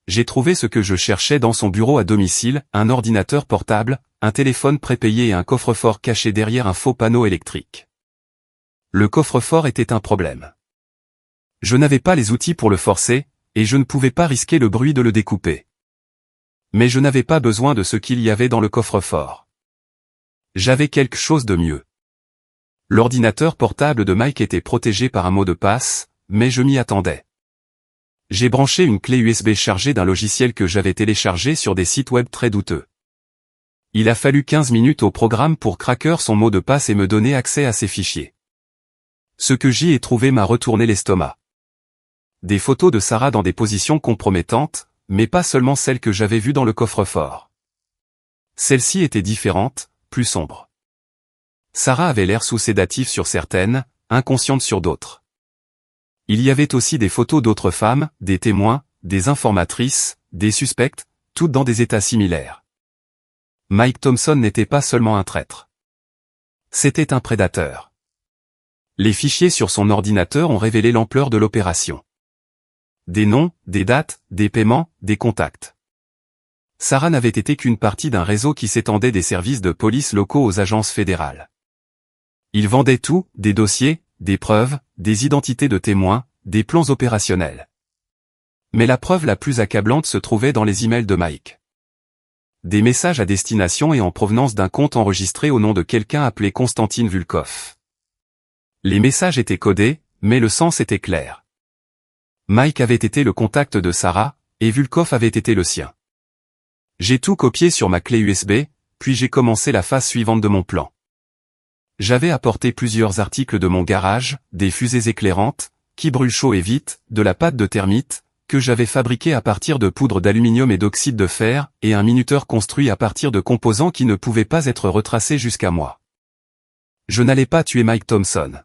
J'ai trouvé ce que je cherchais dans son bureau à domicile, un ordinateur portable, un téléphone prépayé et un coffre-fort caché derrière un faux panneau électrique. Le coffre-fort était un problème. Je n'avais pas les outils pour le forcer, et je ne pouvais pas risquer le bruit de le découper. Mais je n'avais pas besoin de ce qu'il y avait dans le coffre-fort. J'avais quelque chose de mieux. L'ordinateur portable de Mike était protégé par un mot de passe, mais je m'y attendais. J'ai branché une clé USB chargée d'un logiciel que j'avais téléchargé sur des sites web très douteux. Il a fallu 15 minutes au programme pour craquer son mot de passe et me donner accès à ses fichiers. Ce que j'y ai trouvé m'a retourné l'estomac. Des photos de Sarah dans des positions compromettantes, mais pas seulement celles que j'avais vues dans le coffre-fort. Celles-ci étaient différentes, plus sombres. Sarah avait l'air sous sédatif sur certaines, inconsciente sur d'autres. Il y avait aussi des photos d'autres femmes, des témoins, des informatrices, des suspects, toutes dans des états similaires. Mike Thompson n'était pas seulement un traître. C'était un prédateur. Les fichiers sur son ordinateur ont révélé l'ampleur de l'opération. Des noms, des dates, des paiements, des contacts. Sarah n'avait été qu'une partie d'un réseau qui s'étendait des services de police locaux aux agences fédérales. Il vendait tout, des dossiers, des preuves, des identités de témoins, des plans opérationnels. Mais la preuve la plus accablante se trouvait dans les emails de Mike. Des messages à destination et en provenance d'un compte enregistré au nom de quelqu'un appelé Konstantin Vulkov. Les messages étaient codés, mais le sens était clair. Mike avait été le contact de Sarah, et Vulkov avait été le sien. J'ai tout copié sur ma clé USB, puis j'ai commencé la phase suivante de mon plan. J'avais apporté plusieurs articles de mon garage, des fusées éclairantes, qui brûlent chaud et vite, de la pâte de termite, que j'avais fabriquée à partir de poudre d'aluminium et d'oxyde de fer, et un minuteur construit à partir de composants qui ne pouvaient pas être retracés jusqu'à moi. Je n'allais pas tuer Mike Thompson.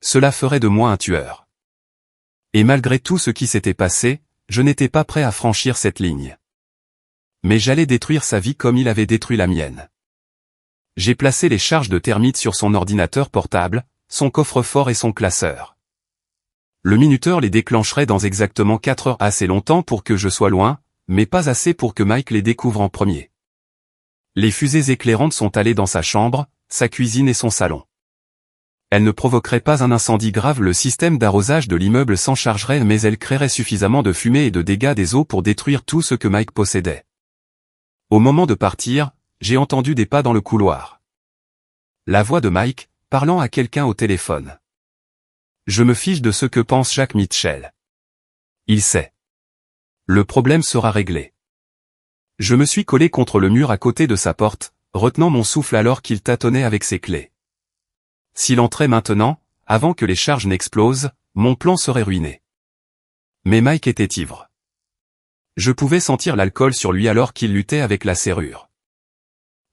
Cela ferait de moi un tueur. Et malgré tout ce qui s'était passé, je n'étais pas prêt à franchir cette ligne. Mais j'allais détruire sa vie comme il avait détruit la mienne. J'ai placé les charges de termites sur son ordinateur portable, son coffre-fort et son classeur. Le minuteur les déclencherait dans exactement 4 heures, assez longtemps pour que je sois loin, mais pas assez pour que Mike les découvre en premier. Les fusées éclairantes sont allées dans sa chambre, sa cuisine et son salon. Elles ne provoqueraient pas un incendie grave, le système d'arrosage de l'immeuble s'en chargerait, mais elles créeraient suffisamment de fumée et de dégâts des eaux pour détruire tout ce que Mike possédait. Au moment de partir, j'ai entendu des pas dans le couloir. La voix de Mike, parlant à quelqu'un au téléphone. Je me fiche de ce que pense Jack Mitchell. Il sait. Le problème sera réglé. Je me suis collé contre le mur à côté de sa porte, retenant mon souffle alors qu'il tâtonnait avec ses clés. S'il entrait maintenant, avant que les charges n'explosent, mon plan serait ruiné. Mais Mike était ivre. Je pouvais sentir l'alcool sur lui alors qu'il luttait avec la serrure.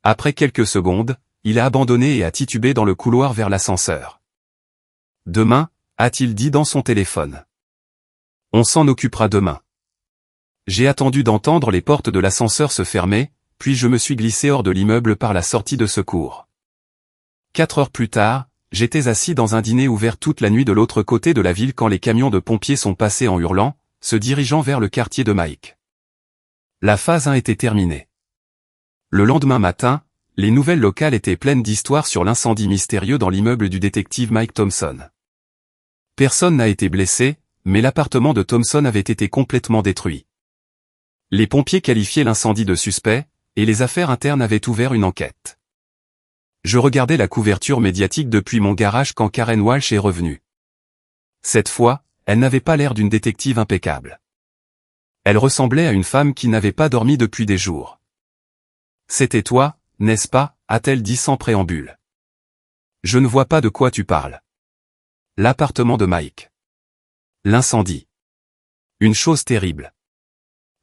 Après quelques secondes, il a abandonné et a titubé dans le couloir vers l'ascenseur. Demain, a-t-il dit dans son téléphone. On s'en occupera demain. J'ai attendu d'entendre les portes de l'ascenseur se fermer, puis je me suis glissé hors de l'immeuble par la sortie de secours. 4 heures plus tard, j'étais assis dans un dîner ouvert toute la nuit de l'autre côté de la ville quand les camions de pompiers sont passés en hurlant, se dirigeant vers le quartier de Mike. La phase 1 était terminée. Le lendemain matin, les nouvelles locales étaient pleines d'histoires sur l'incendie mystérieux dans l'immeuble du détective Mike Thompson. Personne n'a été blessé, mais l'appartement de Thompson avait été complètement détruit. Les pompiers qualifiaient l'incendie de suspect, et les affaires internes avaient ouvert une enquête. Je regardais la couverture médiatique depuis mon garage quand Karen Walsh est revenue. Cette fois, elle n'avait pas l'air d'une détective impeccable. Elle ressemblait à une femme qui n'avait pas dormi depuis des jours. « C'était toi, n'est-ce pas ?» a-t-elle dit sans préambule. « Je ne vois pas de quoi tu parles. » L'appartement de Mike. L'incendie. Une chose terrible.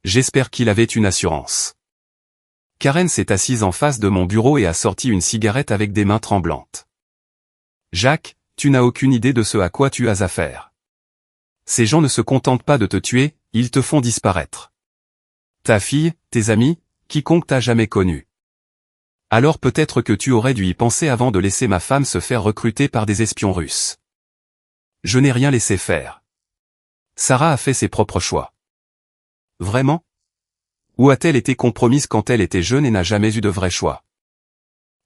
J'espère qu'il avait une assurance. Karen s'est assise en face de mon bureau et a sorti une cigarette avec des mains tremblantes. Jacques, tu n'as aucune idée de ce à quoi tu as affaire. Ces gens ne se contentent pas de te tuer, ils te font disparaître. Ta fille, tes amis, quiconque t'a jamais connu. Alors peut-être que tu aurais dû y penser avant de laisser ma femme se faire recruter par des espions russes. Je n'ai rien laissé faire. Sarah a fait ses propres choix. Vraiment? Ou a-t-elle été compromise quand elle était jeune et n'a jamais eu de vrai choix?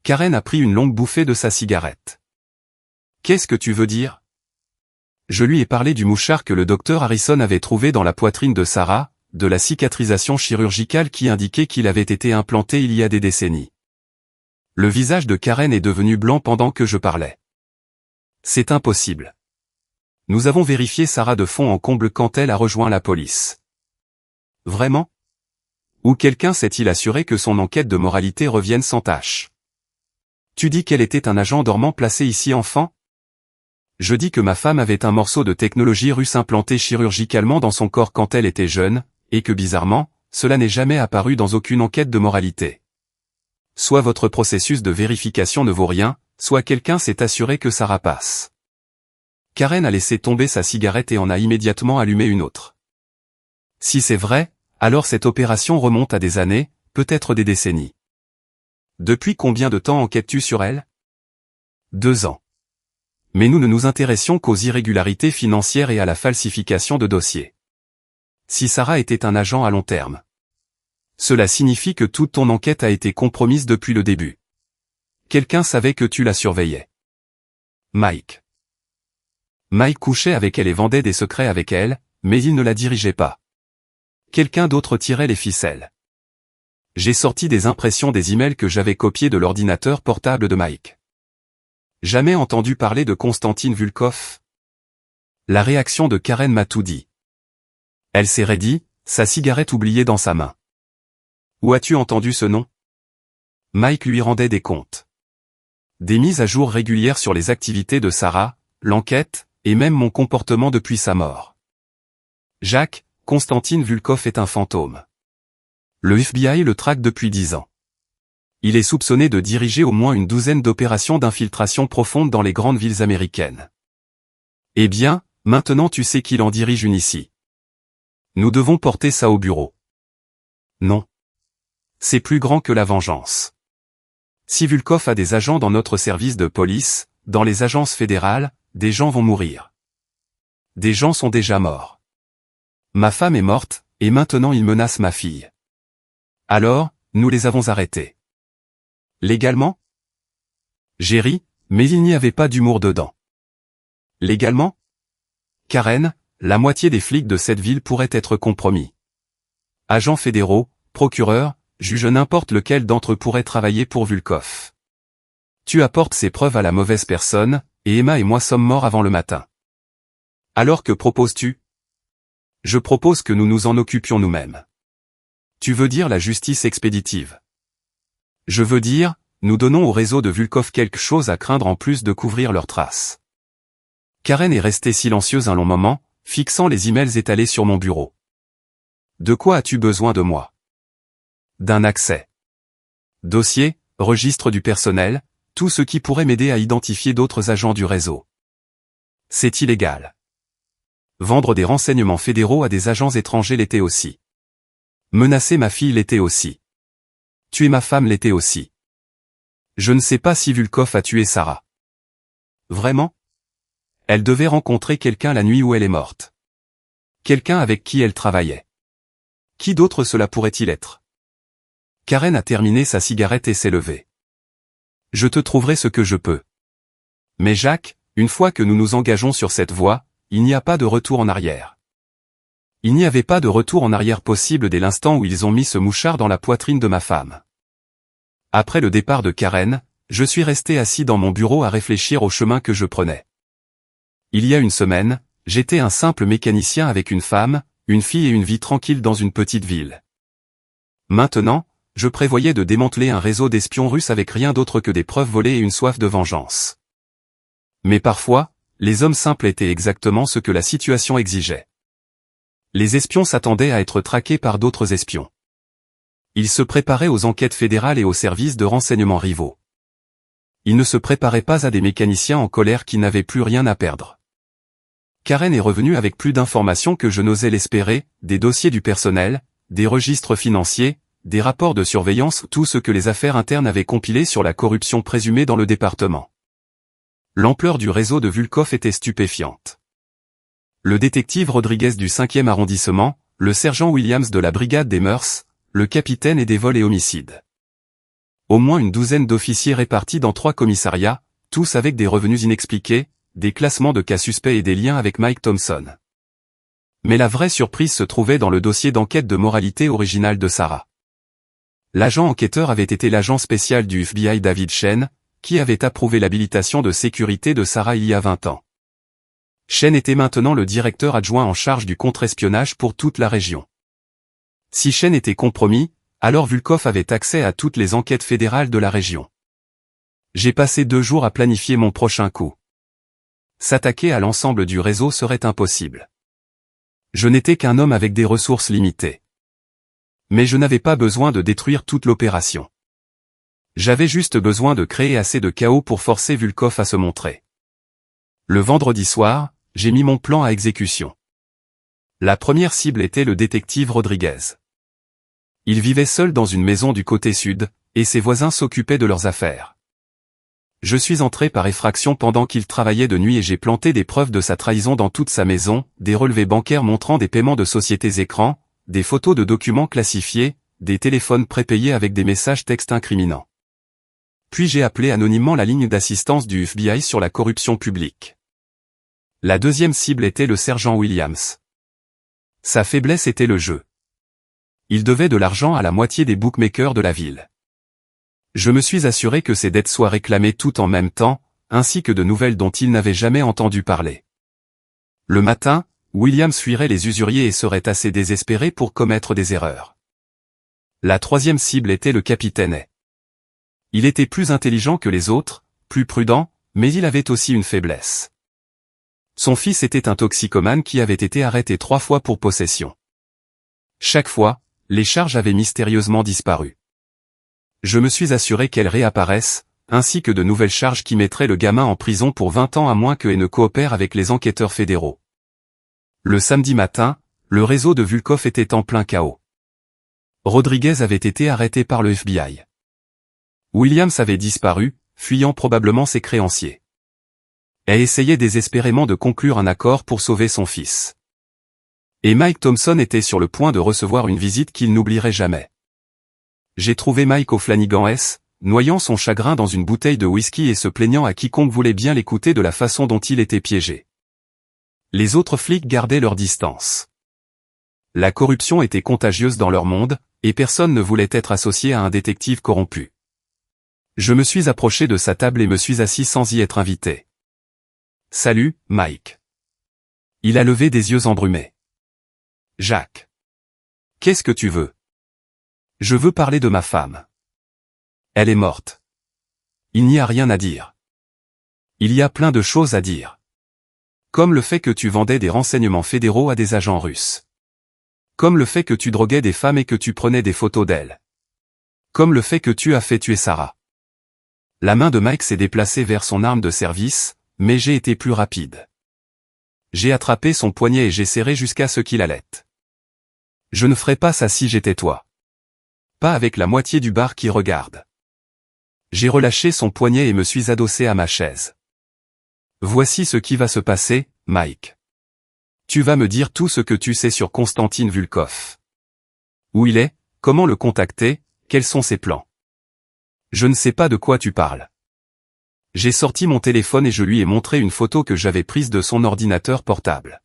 Karen a pris une longue bouffée de sa cigarette. Qu'est-ce que tu veux dire? Je lui ai parlé du mouchard que le docteur Harrison avait trouvé dans la poitrine de Sarah, de la cicatrisation chirurgicale qui indiquait qu'il avait été implanté il y a des décennies. Le visage de Karen est devenu blanc pendant que je parlais. C'est impossible. Nous avons vérifié Sarah de fond en comble quand elle a rejoint la police. Vraiment? Ou quelqu'un s'est-il assuré que son enquête de moralité revienne sans tâche? Tu dis qu'elle était un agent dormant placé ici enfant? Je dis que ma femme avait un morceau de technologie russe implanté chirurgicalement dans son corps quand elle était jeune, et que bizarrement, cela n'est jamais apparu dans aucune enquête de moralité. Soit votre processus de vérification ne vaut rien, soit quelqu'un s'est assuré que Sarah passe. Karen a laissé tomber sa cigarette et en a immédiatement allumé une autre. Si c'est vrai, alors cette opération remonte à des années, peut-être des décennies. Depuis combien de temps enquêtes-tu sur elle? 2 ans. Mais nous ne nous intéressions qu'aux irrégularités financières et à la falsification de dossiers. Si Sarah était un agent à long terme, cela signifie que toute ton enquête a été compromise depuis le début. Quelqu'un savait que tu la surveillais. Mike. Mike couchait avec elle et vendait des secrets avec elle, mais il ne la dirigeait pas. Quelqu'un d'autre tirait les ficelles. J'ai sorti des impressions des emails que j'avais copiés de l'ordinateur portable de Mike. Jamais entendu parler de Konstantin Volkov? La réaction de Karen m'a tout dit. Elle s'est raidie, sa cigarette oubliée dans sa main. Où as-tu entendu ce nom? Mike lui rendait des comptes. Des mises à jour régulières sur les activités de Sarah, l'enquête, et même mon comportement depuis sa mort. Jacques, Konstantin Volkov est un fantôme. Le FBI le traque depuis 10 ans. Il est soupçonné de diriger au moins une douzaine d'opérations d'infiltration profonde dans les grandes villes américaines. Eh bien, maintenant tu sais qu'il en dirige une ici. Nous devons porter ça au bureau. Non. C'est plus grand que la vengeance. Si Volkov a des agents dans notre service de police, dans les agences fédérales, des gens vont mourir. Des gens sont déjà morts. Ma femme est morte, et maintenant il menace ma fille. Alors, nous les avons arrêtés. Légalement? J'ai ri, mais il n'y avait pas d'humour dedans. Légalement? Karen, la moitié des flics de cette ville pourraient être compromis. Agents fédéraux, procureurs, juges, n'importe lequel d'entre eux pourrait travailler pour Volkov. Tu apportes ces preuves à la mauvaise personne, et Emma et moi sommes morts avant le matin. Alors que proposes-tu? Je propose que nous nous en occupions nous-mêmes. Tu veux dire la justice expéditive? Je veux dire, nous donnons au réseau de Volkov quelque chose à craindre en plus de couvrir leurs traces. Karen est restée silencieuse un long moment, fixant les emails étalés sur mon bureau. De quoi as-tu besoin de moi? D'un accès. Dossier, registre du personnel, tout ce qui pourrait m'aider à identifier d'autres agents du réseau. C'est illégal. Vendre des renseignements fédéraux à des agents étrangers l'était aussi. Menacer ma fille l'était aussi. Tuer ma femme l'était aussi. Je ne sais pas si Volkov a tué Sarah. Vraiment? Elle devait rencontrer quelqu'un la nuit où elle est morte. Quelqu'un avec qui elle travaillait. Qui d'autre cela pourrait-il être? Karen a terminé sa cigarette et s'est levée. Je te trouverai ce que je peux. Mais Jacques, une fois que nous nous engageons sur cette voie, il n'y a pas de retour en arrière. Il n'y avait pas de retour en arrière possible dès l'instant où ils ont mis ce mouchard dans la poitrine de ma femme. Après le départ de Karen, je suis resté assis dans mon bureau à réfléchir au chemin que je prenais. Il y a une semaine, j'étais un simple mécanicien avec une femme, une fille et une vie tranquille dans une petite ville. Maintenant, je prévoyais de démanteler un réseau d'espions russes avec rien d'autre que des preuves volées et une soif de vengeance. Mais parfois, les hommes simples étaient exactement ce que la situation exigeait. Les espions s'attendaient à être traqués par d'autres espions. Ils se préparaient aux enquêtes fédérales et aux services de renseignement rivaux. Ils ne se préparaient pas à des mécaniciens en colère qui n'avaient plus rien à perdre. Karen est revenue avec plus d'informations que je n'osais l'espérer, des dossiers du personnel, des registres financiers, des rapports de surveillance, tout ce que les affaires internes avaient compilé sur la corruption présumée dans le département. L'ampleur du réseau de Vulkov était stupéfiante. Le détective Rodriguez du 5e arrondissement, le sergent Williams de la brigade des mœurs, le capitaine et des vols et homicides. Au moins une douzaine d'officiers répartis dans 3 commissariats, tous avec des revenus inexpliqués, des classements de cas suspects et des liens avec Mike Thompson. Mais la vraie surprise se trouvait dans le dossier d'enquête de moralité original de Sarah. L'agent enquêteur avait été l'agent spécial du FBI David Shen, qui avait approuvé l'habilitation de sécurité de Sarah il y a 20 ans. Shen était maintenant le directeur adjoint en charge du contre-espionnage pour toute la région. Si Shen était compromis, alors Vulkov avait accès à toutes les enquêtes fédérales de la région. J'ai passé 2 jours à planifier mon prochain coup. S'attaquer à l'ensemble du réseau serait impossible. Je n'étais qu'un homme avec des ressources limitées. Mais je n'avais pas besoin de détruire toute l'opération. J'avais juste besoin de créer assez de chaos pour forcer Vulkov à se montrer. Le vendredi soir, j'ai mis mon plan à exécution. La première cible était le détective Rodriguez. Il vivait seul dans une maison du côté sud, et ses voisins s'occupaient de leurs affaires. Je suis entré par effraction pendant qu'il travaillait de nuit et j'ai planté des preuves de sa trahison dans toute sa maison, des relevés bancaires montrant des paiements de sociétés écrans, des photos de documents classifiés, des téléphones prépayés avec des messages textes incriminants. Puis j'ai appelé anonymement la ligne d'assistance du FBI sur la corruption publique. La deuxième cible était le sergent Williams. Sa faiblesse était le jeu. Il devait de l'argent à la moitié des bookmakers de la ville. Je me suis assuré que ses dettes soient réclamées tout en même temps, ainsi que de nouvelles dont il n'avait jamais entendu parler. Le matin, Williams fuirait les usuriers et serait assez désespéré pour commettre des erreurs. La troisième cible était le capitaine. Il était plus intelligent que les autres, plus prudent, mais il avait aussi une faiblesse. Son fils était un toxicomane qui avait été arrêté 3 fois pour possession. Chaque fois, les charges avaient mystérieusement disparu. Je me suis assuré qu'elles réapparaissent, ainsi que de nouvelles charges qui mettraient le gamin en prison pour 20 ans à moins qu'il ne coopère avec les enquêteurs fédéraux. Le samedi matin, le réseau de Vulkov était en plein chaos. Rodriguez avait été arrêté par le FBI. Williams avait disparu, fuyant probablement ses créanciers. Elle essayait désespérément de conclure un accord pour sauver son fils. Et Mike Thompson était sur le point de recevoir une visite qu'il n'oublierait jamais. J'ai trouvé Mike au Flanagan S, noyant son chagrin dans une bouteille de whisky et se plaignant à quiconque voulait bien l'écouter de la façon dont il était piégé. Les autres flics gardaient leur distance. La corruption était contagieuse dans leur monde, et personne ne voulait être associé à un détective corrompu. Je me suis approché de sa table et me suis assis sans y être invité. « Salut, Mike. » Il a levé des yeux embrumés. « Jacques. Qu'est-ce que tu veux ? » « Je veux parler de ma femme. Elle est morte. Il n'y a rien à dire. Il y a plein de choses à dire. Comme le fait que tu vendais des renseignements fédéraux à des agents russes. Comme le fait que tu droguais des femmes et que tu prenais des photos d'elles. Comme le fait que tu as fait tuer Sarah. » La main de Mike s'est déplacée vers son arme de service, mais j'ai été plus rapide. J'ai attrapé son poignet et j'ai serré jusqu'à ce qu'il halète. « Je ne ferais pas ça si j'étais toi. Pas avec la moitié du bar qui regarde. » J'ai relâché son poignet et me suis adossé à ma chaise. « Voici ce qui va se passer, Mike. Tu vas me dire tout ce que tu sais sur Konstantin Vulkov. Où il est, comment le contacter, quels sont ses plans. Je ne sais pas de quoi tu parles. » J'ai sorti mon téléphone et je lui ai montré une photo que j'avais prise de son ordinateur portable.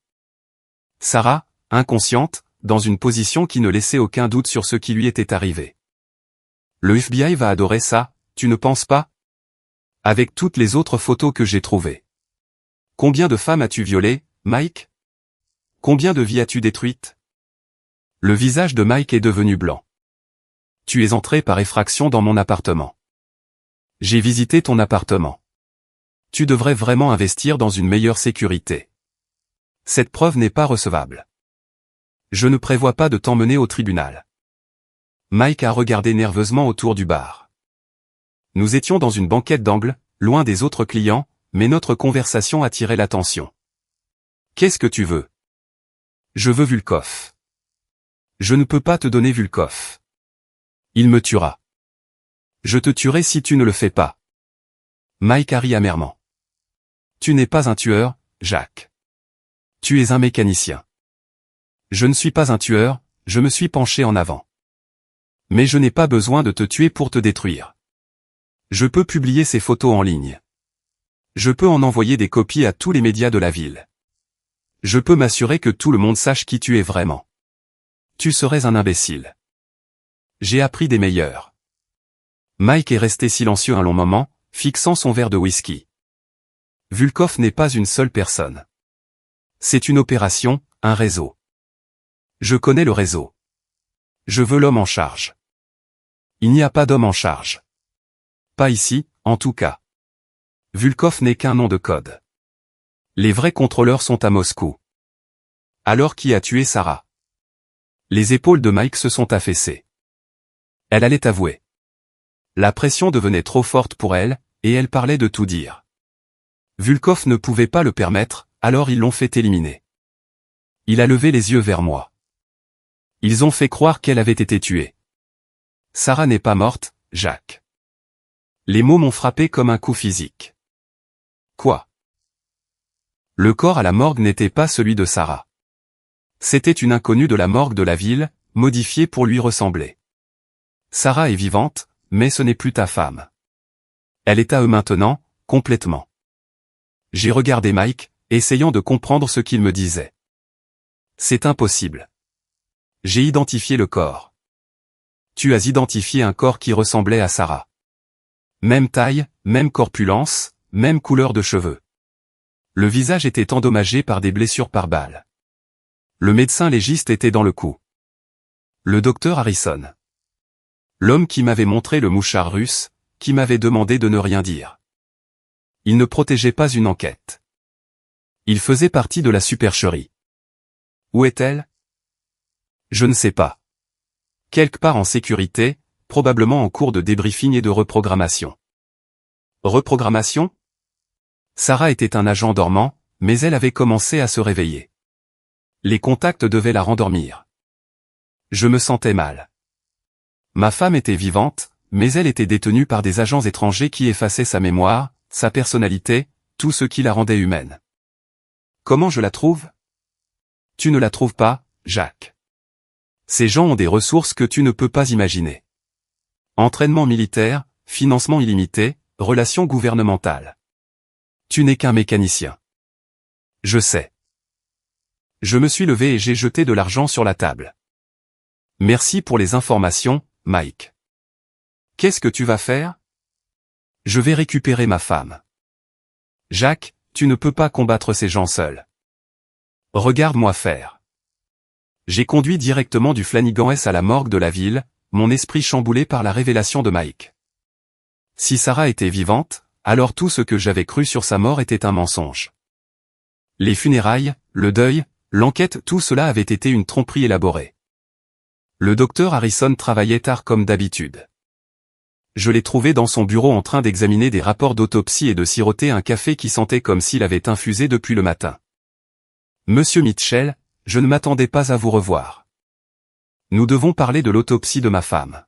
Sarah, inconsciente, dans une position qui ne laissait aucun doute sur ce qui lui était arrivé. Le FBI va adorer ça, tu ne penses pas? Avec toutes les autres photos que j'ai trouvées. Combien de femmes as-tu violées, Mike? Combien de vies as-tu détruites? Le visage de Mike est devenu blanc. Tu es entré par effraction dans mon appartement. J'ai visité ton appartement. Tu devrais vraiment investir dans une meilleure sécurité. Cette preuve n'est pas recevable. Je ne prévois pas de t'emmener au tribunal. Mike a regardé nerveusement autour du bar. Nous étions dans une banquette d'angle, loin des autres clients, mais notre conversation attirait l'attention. Qu'est-ce que tu veux? Je veux Vulkov. Je ne peux pas te donner Vulkov. Il me tuera. Je te tuerai si tu ne le fais pas. Mike a ri amèrement. Tu n'es pas un tueur, Jack. Tu es un mécanicien. Je ne suis pas un tueur, je me suis penché en avant. Mais je n'ai pas besoin de te tuer pour te détruire. Je peux publier ces photos en ligne. Je peux en envoyer des copies à tous les médias de la ville. Je peux m'assurer que tout le monde sache qui tu es vraiment. Tu serais un imbécile. J'ai appris des meilleurs. Mike est resté silencieux un long moment, fixant son verre de whisky. Vulkov n'est pas une seule personne. C'est une opération, un réseau. Je connais le réseau. Je veux l'homme en charge. Il n'y a pas d'homme en charge. Pas ici, en tout cas. Vulkov n'est qu'un nom de code. Les vrais contrôleurs sont à Moscou. Alors qui a tué Sarah? Les épaules de Mike se sont affaissées. Elle allait avouer. La pression devenait trop forte pour elle, et elle parlait de tout dire. Vulkov ne pouvait pas le permettre, alors ils l'ont fait éliminer. Il a levé les yeux vers moi. Ils ont fait croire qu'elle avait été tuée. Sarah n'est pas morte, Jack. Les mots m'ont frappé comme un coup physique. Quoi? Le corps à la morgue n'était pas celui de Sarah. C'était une inconnue de la morgue de la ville, modifiée pour lui ressembler. Sarah est vivante, mais ce n'est plus ta femme. Elle est à eux maintenant, complètement. J'ai regardé Mike, essayant de comprendre ce qu'il me disait. C'est impossible. J'ai identifié le corps. Tu as identifié un corps qui ressemblait à Sarah. Même taille, même corpulence, même couleur de cheveux. Le visage était endommagé par des blessures par balle. Le médecin légiste était dans le coup. Le docteur Harrison. L'homme qui m'avait montré le mouchard russe, qui m'avait demandé de ne rien dire. Il ne protégeait pas une enquête. Il faisait partie de la supercherie. Où est-elle? Je ne sais pas. Quelque part en sécurité, probablement en cours de débriefing et de reprogrammation. Reprogrammation? Sarah était un agent dormant, mais elle avait commencé à se réveiller. Les contacts devaient la rendormir. Je me sentais mal. Ma femme était vivante, mais elle était détenue par des agents étrangers qui effaçaient sa mémoire, sa personnalité, tout ce qui la rendait humaine. Comment je la trouve? Tu ne la trouves pas, Jacques. Ces gens ont des ressources que tu ne peux pas imaginer. Entraînement militaire, financement illimité, relations gouvernementales. Tu n'es qu'un mécanicien. Je sais. Je me suis levé et j'ai jeté de l'argent sur la table. Merci pour les informations, Mike. Qu'est-ce que tu vas faire? Je vais récupérer ma femme. Jacques, tu ne peux pas combattre ces gens seuls. Regarde-moi faire. J'ai conduit directement du Flanagan S à la morgue de la ville, mon esprit chamboulé par la révélation de Mike. Si Sarah était vivante, alors tout ce que j'avais cru sur sa mort était un mensonge. Les funérailles, le deuil, l'enquête, tout cela avait été une tromperie élaborée. Le docteur Harrison travaillait tard comme d'habitude. Je l'ai trouvé dans son bureau en train d'examiner des rapports d'autopsie et de siroter un café qui sentait comme s'il avait infusé depuis le matin. Monsieur Mitchell, je ne m'attendais pas à vous revoir. Nous devons parler de l'autopsie de ma femme.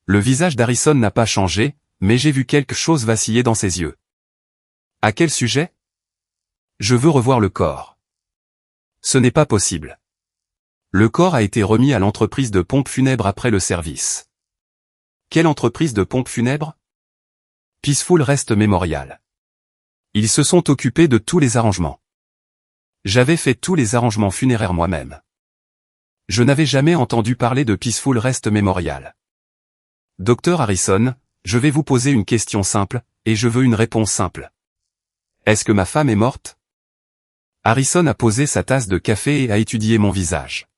Le visage d'Harrison n'a pas changé, mais j'ai vu quelque chose vaciller dans ses yeux. À quel sujet? Je veux revoir le corps. Ce n'est pas possible. Le corps a été remis à l'entreprise de pompes funèbres après le service. Quelle entreprise de pompes funèbres? Peaceful Rest Memorial. Ils se sont occupés de tous les arrangements. J'avais fait tous les arrangements funéraires moi-même. Je n'avais jamais entendu parler de Peaceful Rest Memorial. Docteur Harrison, je vais vous poser une question simple, et je veux une réponse simple. Est-ce que ma femme est morte? Harrison a posé sa tasse de café et a étudié mon visage.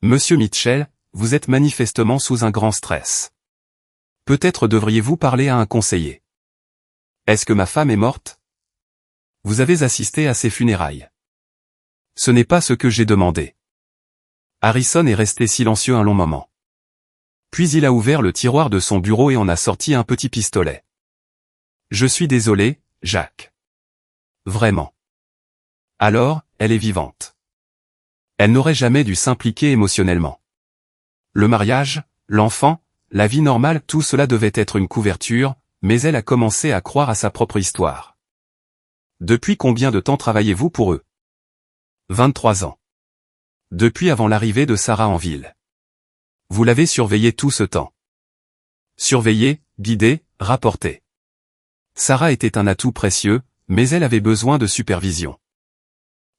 Monsieur Mitchell, vous êtes manifestement sous un grand stress. Peut-être devriez-vous parler à un conseiller. Est-ce que ma femme est morte? Vous avez assisté à ses funérailles. Ce n'est pas ce que j'ai demandé. Harrison est resté silencieux un long moment. Puis il a ouvert le tiroir de son bureau et en a sorti un petit pistolet. Je suis désolé, Jack. Vraiment. Alors, elle est vivante. Elle n'aurait jamais dû s'impliquer émotionnellement. Le mariage, l'enfant, la vie normale, tout cela devait être une couverture, mais elle a commencé à croire à sa propre histoire. Depuis combien de temps travaillez-vous pour eux? 23 ans. Depuis avant l'arrivée de Sarah en ville. Vous l'avez surveillé tout ce temps. Surveillé, guidé, rapporté. Sarah était un atout précieux, mais elle avait besoin de supervision.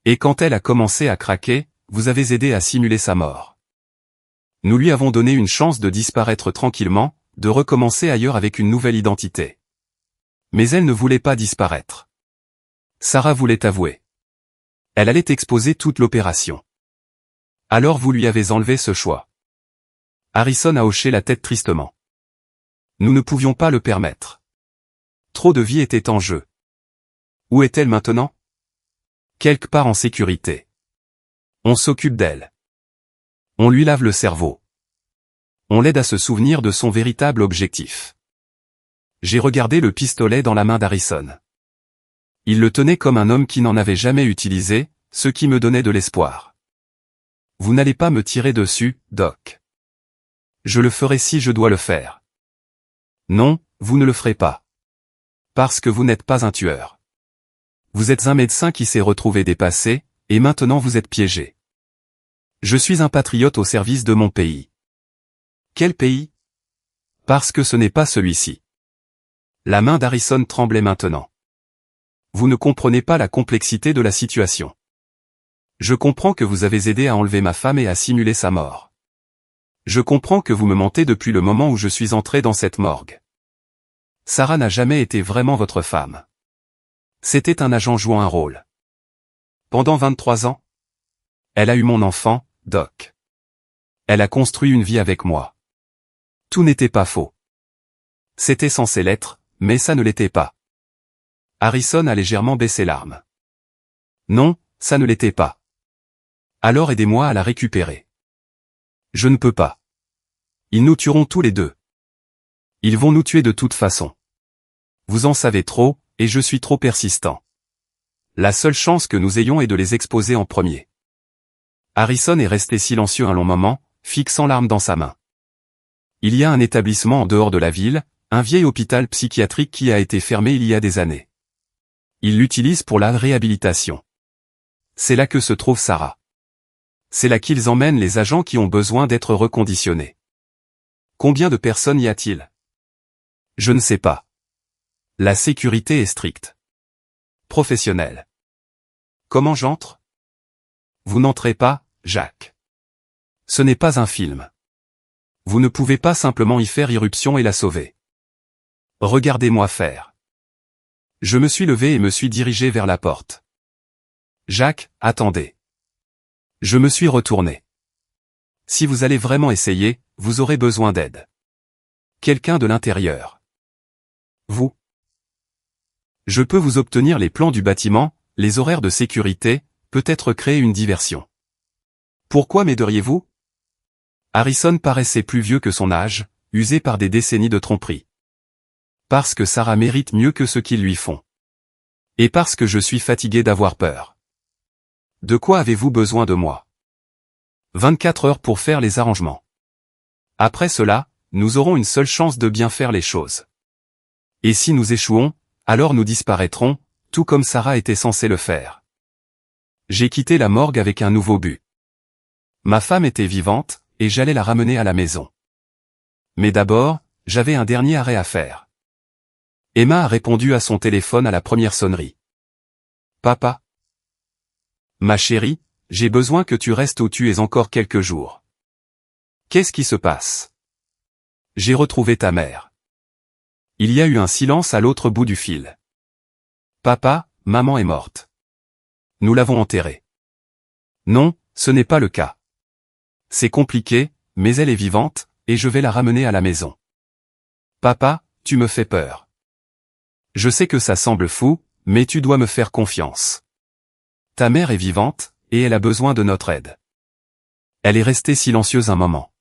Et quand elle a commencé à craquer, vous avez aidé à simuler sa mort. Nous lui avons donné une chance de disparaître tranquillement, de recommencer ailleurs avec une nouvelle identité. Mais elle ne voulait pas disparaître. Sarah voulait avouer. Elle allait exposer toute l'opération. Alors vous lui avez enlevé ce choix. Harrison a hoché la tête tristement. Nous ne pouvions pas le permettre. Trop de vie était en jeu. Où est-elle maintenant? Quelque part en sécurité. On s'occupe d'elle. On lui lave le cerveau. On l'aide à se souvenir de son véritable objectif. J'ai regardé le pistolet dans la main d'Harrison. Il le tenait comme un homme qui n'en avait jamais utilisé, ce qui me donnait de l'espoir. Vous n'allez pas me tirer dessus, Doc. Je le ferai si je dois le faire. Non, vous ne le ferez pas. Parce que vous n'êtes pas un tueur. Vous êtes un médecin qui s'est retrouvé dépassé, et maintenant vous êtes piégé. Je suis un patriote au service de mon pays. Quel pays? Parce que ce n'est pas celui-ci. La main d'Harrison tremblait maintenant. Vous ne comprenez pas la complexité de la situation. Je comprends que vous avez aidé à enlever ma femme et à simuler sa mort. Je comprends que vous me mentez depuis le moment où je suis entré dans cette morgue. Sarah n'a jamais été vraiment votre femme. C'était un agent jouant un rôle. Pendant 23 ans, elle a eu mon enfant, Doc. Elle a construit une vie avec moi. Tout n'était pas faux. C'était censé l'être, mais ça ne l'était pas. Harrison a légèrement baissé l'arme. Non, ça ne l'était pas. Alors aidez-moi à la récupérer. Je ne peux pas. Ils nous tueront tous les deux. Ils vont nous tuer de toute façon. Vous en savez trop, et je suis trop persistant. La seule chance que nous ayons est de les exposer en premier. Harrison est resté silencieux un long moment, fixant l'arme dans sa main. Il y a un établissement en dehors de la ville, un vieil hôpital psychiatrique qui a été fermé il y a des années. Ils l'utilisent pour la réhabilitation. C'est là que se trouve Sarah. C'est là qu'ils emmènent les agents qui ont besoin d'être reconditionnés. Combien de personnes y a-t-il? Je ne sais pas. La sécurité est stricte. Professionnelle. Comment j'entre? Vous n'entrez pas, Jacques. Ce n'est pas un film. Vous ne pouvez pas simplement y faire irruption et la sauver. Regardez-moi faire. Je me suis levé et me suis dirigé vers la porte. Jacques, attendez. Je me suis retourné. Si vous allez vraiment essayer, vous aurez besoin d'aide. Quelqu'un de l'intérieur. Vous. Je peux vous obtenir les plans du bâtiment, les horaires de sécurité, peut-être créer une diversion. Pourquoi m'aideriez-vous? Harrison paraissait plus vieux que son âge, usé par des décennies de tromperie. Parce que Sarah mérite mieux que ce qu'ils lui font. Et parce que je suis fatigué d'avoir peur. De quoi avez-vous besoin de moi? 24 heures pour faire les arrangements. Après cela, nous aurons une seule chance de bien faire les choses. Et si nous échouons, alors nous disparaîtrons, tout comme Sarah était censée le faire. J'ai quitté la morgue avec un nouveau but. Ma femme était vivante, et j'allais la ramener à la maison. Mais d'abord, j'avais un dernier arrêt à faire. Emma a répondu à son téléphone à la première sonnerie. Papa? Ma chérie, j'ai besoin que tu restes où tu es encore quelques jours. Qu'est-ce qui se passe? J'ai retrouvé ta mère. Il y a eu un silence à l'autre bout du fil. Papa, maman est morte. Nous l'avons enterrée. Non, ce n'est pas le cas. C'est compliqué, mais elle est vivante, et je vais la ramener à la maison. Papa, tu me fais peur. Je sais que ça semble fou, mais tu dois me faire confiance. Ta mère est vivante, et elle a besoin de notre aide. Elle est restée silencieuse un moment.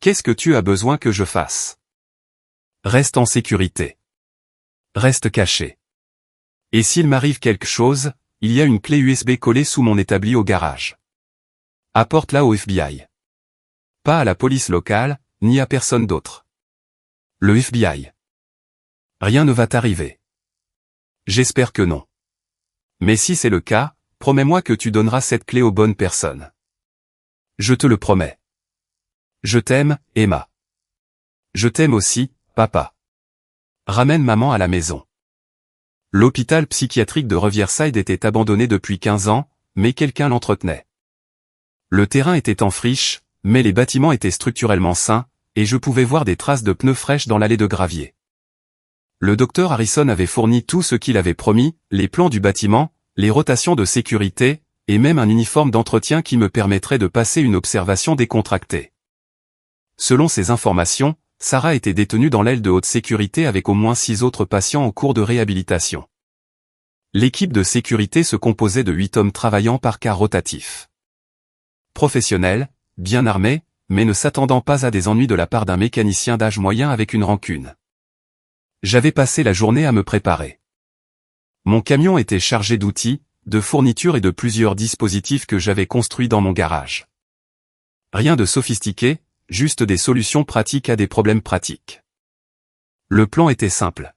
Qu'est-ce que tu as besoin que je fasse? Reste en sécurité. Reste caché. Et s'il m'arrive quelque chose, il y a une clé USB collée sous mon établi au garage. Apporte-la au FBI. Pas à la police locale, ni à personne d'autre. Le FBI. Rien ne va t'arriver. J'espère que non. Mais si c'est le cas, promets-moi que tu donneras cette clé aux bonnes personnes. Je te le promets. Je t'aime, Emma. Je t'aime aussi, papa. Ramène maman à la maison. L'hôpital psychiatrique de Riverside était abandonné depuis 15 ans, mais quelqu'un l'entretenait. Le terrain était en friche, mais les bâtiments étaient structurellement sains, et je pouvais voir des traces de pneus fraîches dans l'allée de gravier. Le docteur Harrison avait fourni tout ce qu'il avait promis, les plans du bâtiment, les rotations de sécurité, et même un uniforme d'entretien qui me permettrait de passer une observation décontractée. Selon ces informations, Sarah était détenue dans l'aile de haute sécurité avec au moins 6 autres patients en cours de réhabilitation. L'équipe de sécurité se composait de 8 hommes travaillant par quart rotatif. Professionnels, bien armés, mais ne s'attendant pas à des ennuis de la part d'un mécanicien d'âge moyen avec une rancune. J'avais passé la journée à me préparer. Mon camion était chargé d'outils, de fournitures et de plusieurs dispositifs que j'avais construits dans mon garage. Rien de sophistiqué, juste des solutions pratiques à des problèmes pratiques. Le plan était simple.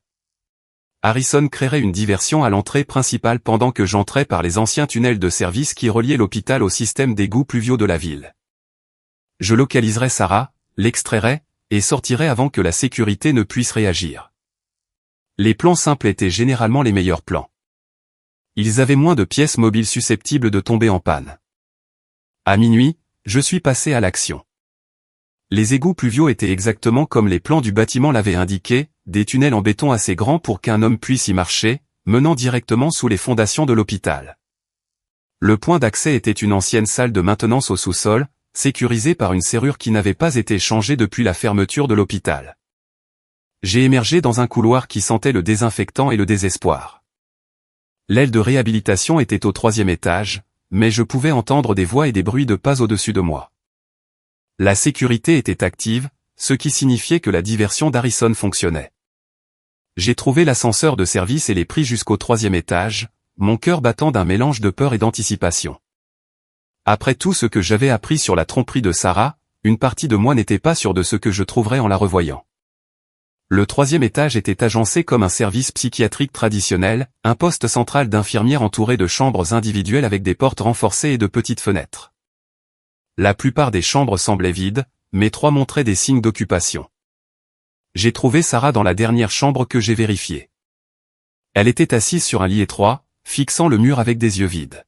Harrison créerait une diversion à l'entrée principale pendant que j'entrais par les anciens tunnels de service qui reliaient l'hôpital au système d'égouts pluviaux de la ville. Je localiserais Sarah, l'extrairais, et sortirais avant que la sécurité ne puisse réagir. Les plans simples étaient généralement les meilleurs plans. Ils avaient moins de pièces mobiles susceptibles de tomber en panne. À minuit, je suis passé à l'action. Les égouts pluviaux étaient exactement comme les plans du bâtiment l'avaient indiqué, des tunnels en béton assez grands pour qu'un homme puisse y marcher, menant directement sous les fondations de l'hôpital. Le point d'accès était une ancienne salle de maintenance au sous-sol, sécurisée par une serrure qui n'avait pas été changée depuis la fermeture de l'hôpital. J'ai émergé dans un couloir qui sentait le désinfectant et le désespoir. L'aile de réhabilitation était au 3e étage, mais je pouvais entendre des voix et des bruits de pas au-dessus de moi. La sécurité était active, ce qui signifiait que la diversion d'Harrison fonctionnait. J'ai trouvé l'ascenseur de service et l'ai pris jusqu'au 3e étage, mon cœur battant d'un mélange de peur et d'anticipation. Après tout ce que j'avais appris sur la tromperie de Sarah, une partie de moi n'était pas sûre de ce que je trouverais en la revoyant. Le 3e étage était agencé comme un service psychiatrique traditionnel, un poste central d'infirmières entouré de chambres individuelles avec des portes renforcées et de petites fenêtres. La plupart des chambres semblaient vides, mais 3 montraient des signes d'occupation. J'ai trouvé Sarah dans la dernière chambre que j'ai vérifiée. Elle était assise sur un lit étroit, fixant le mur avec des yeux vides.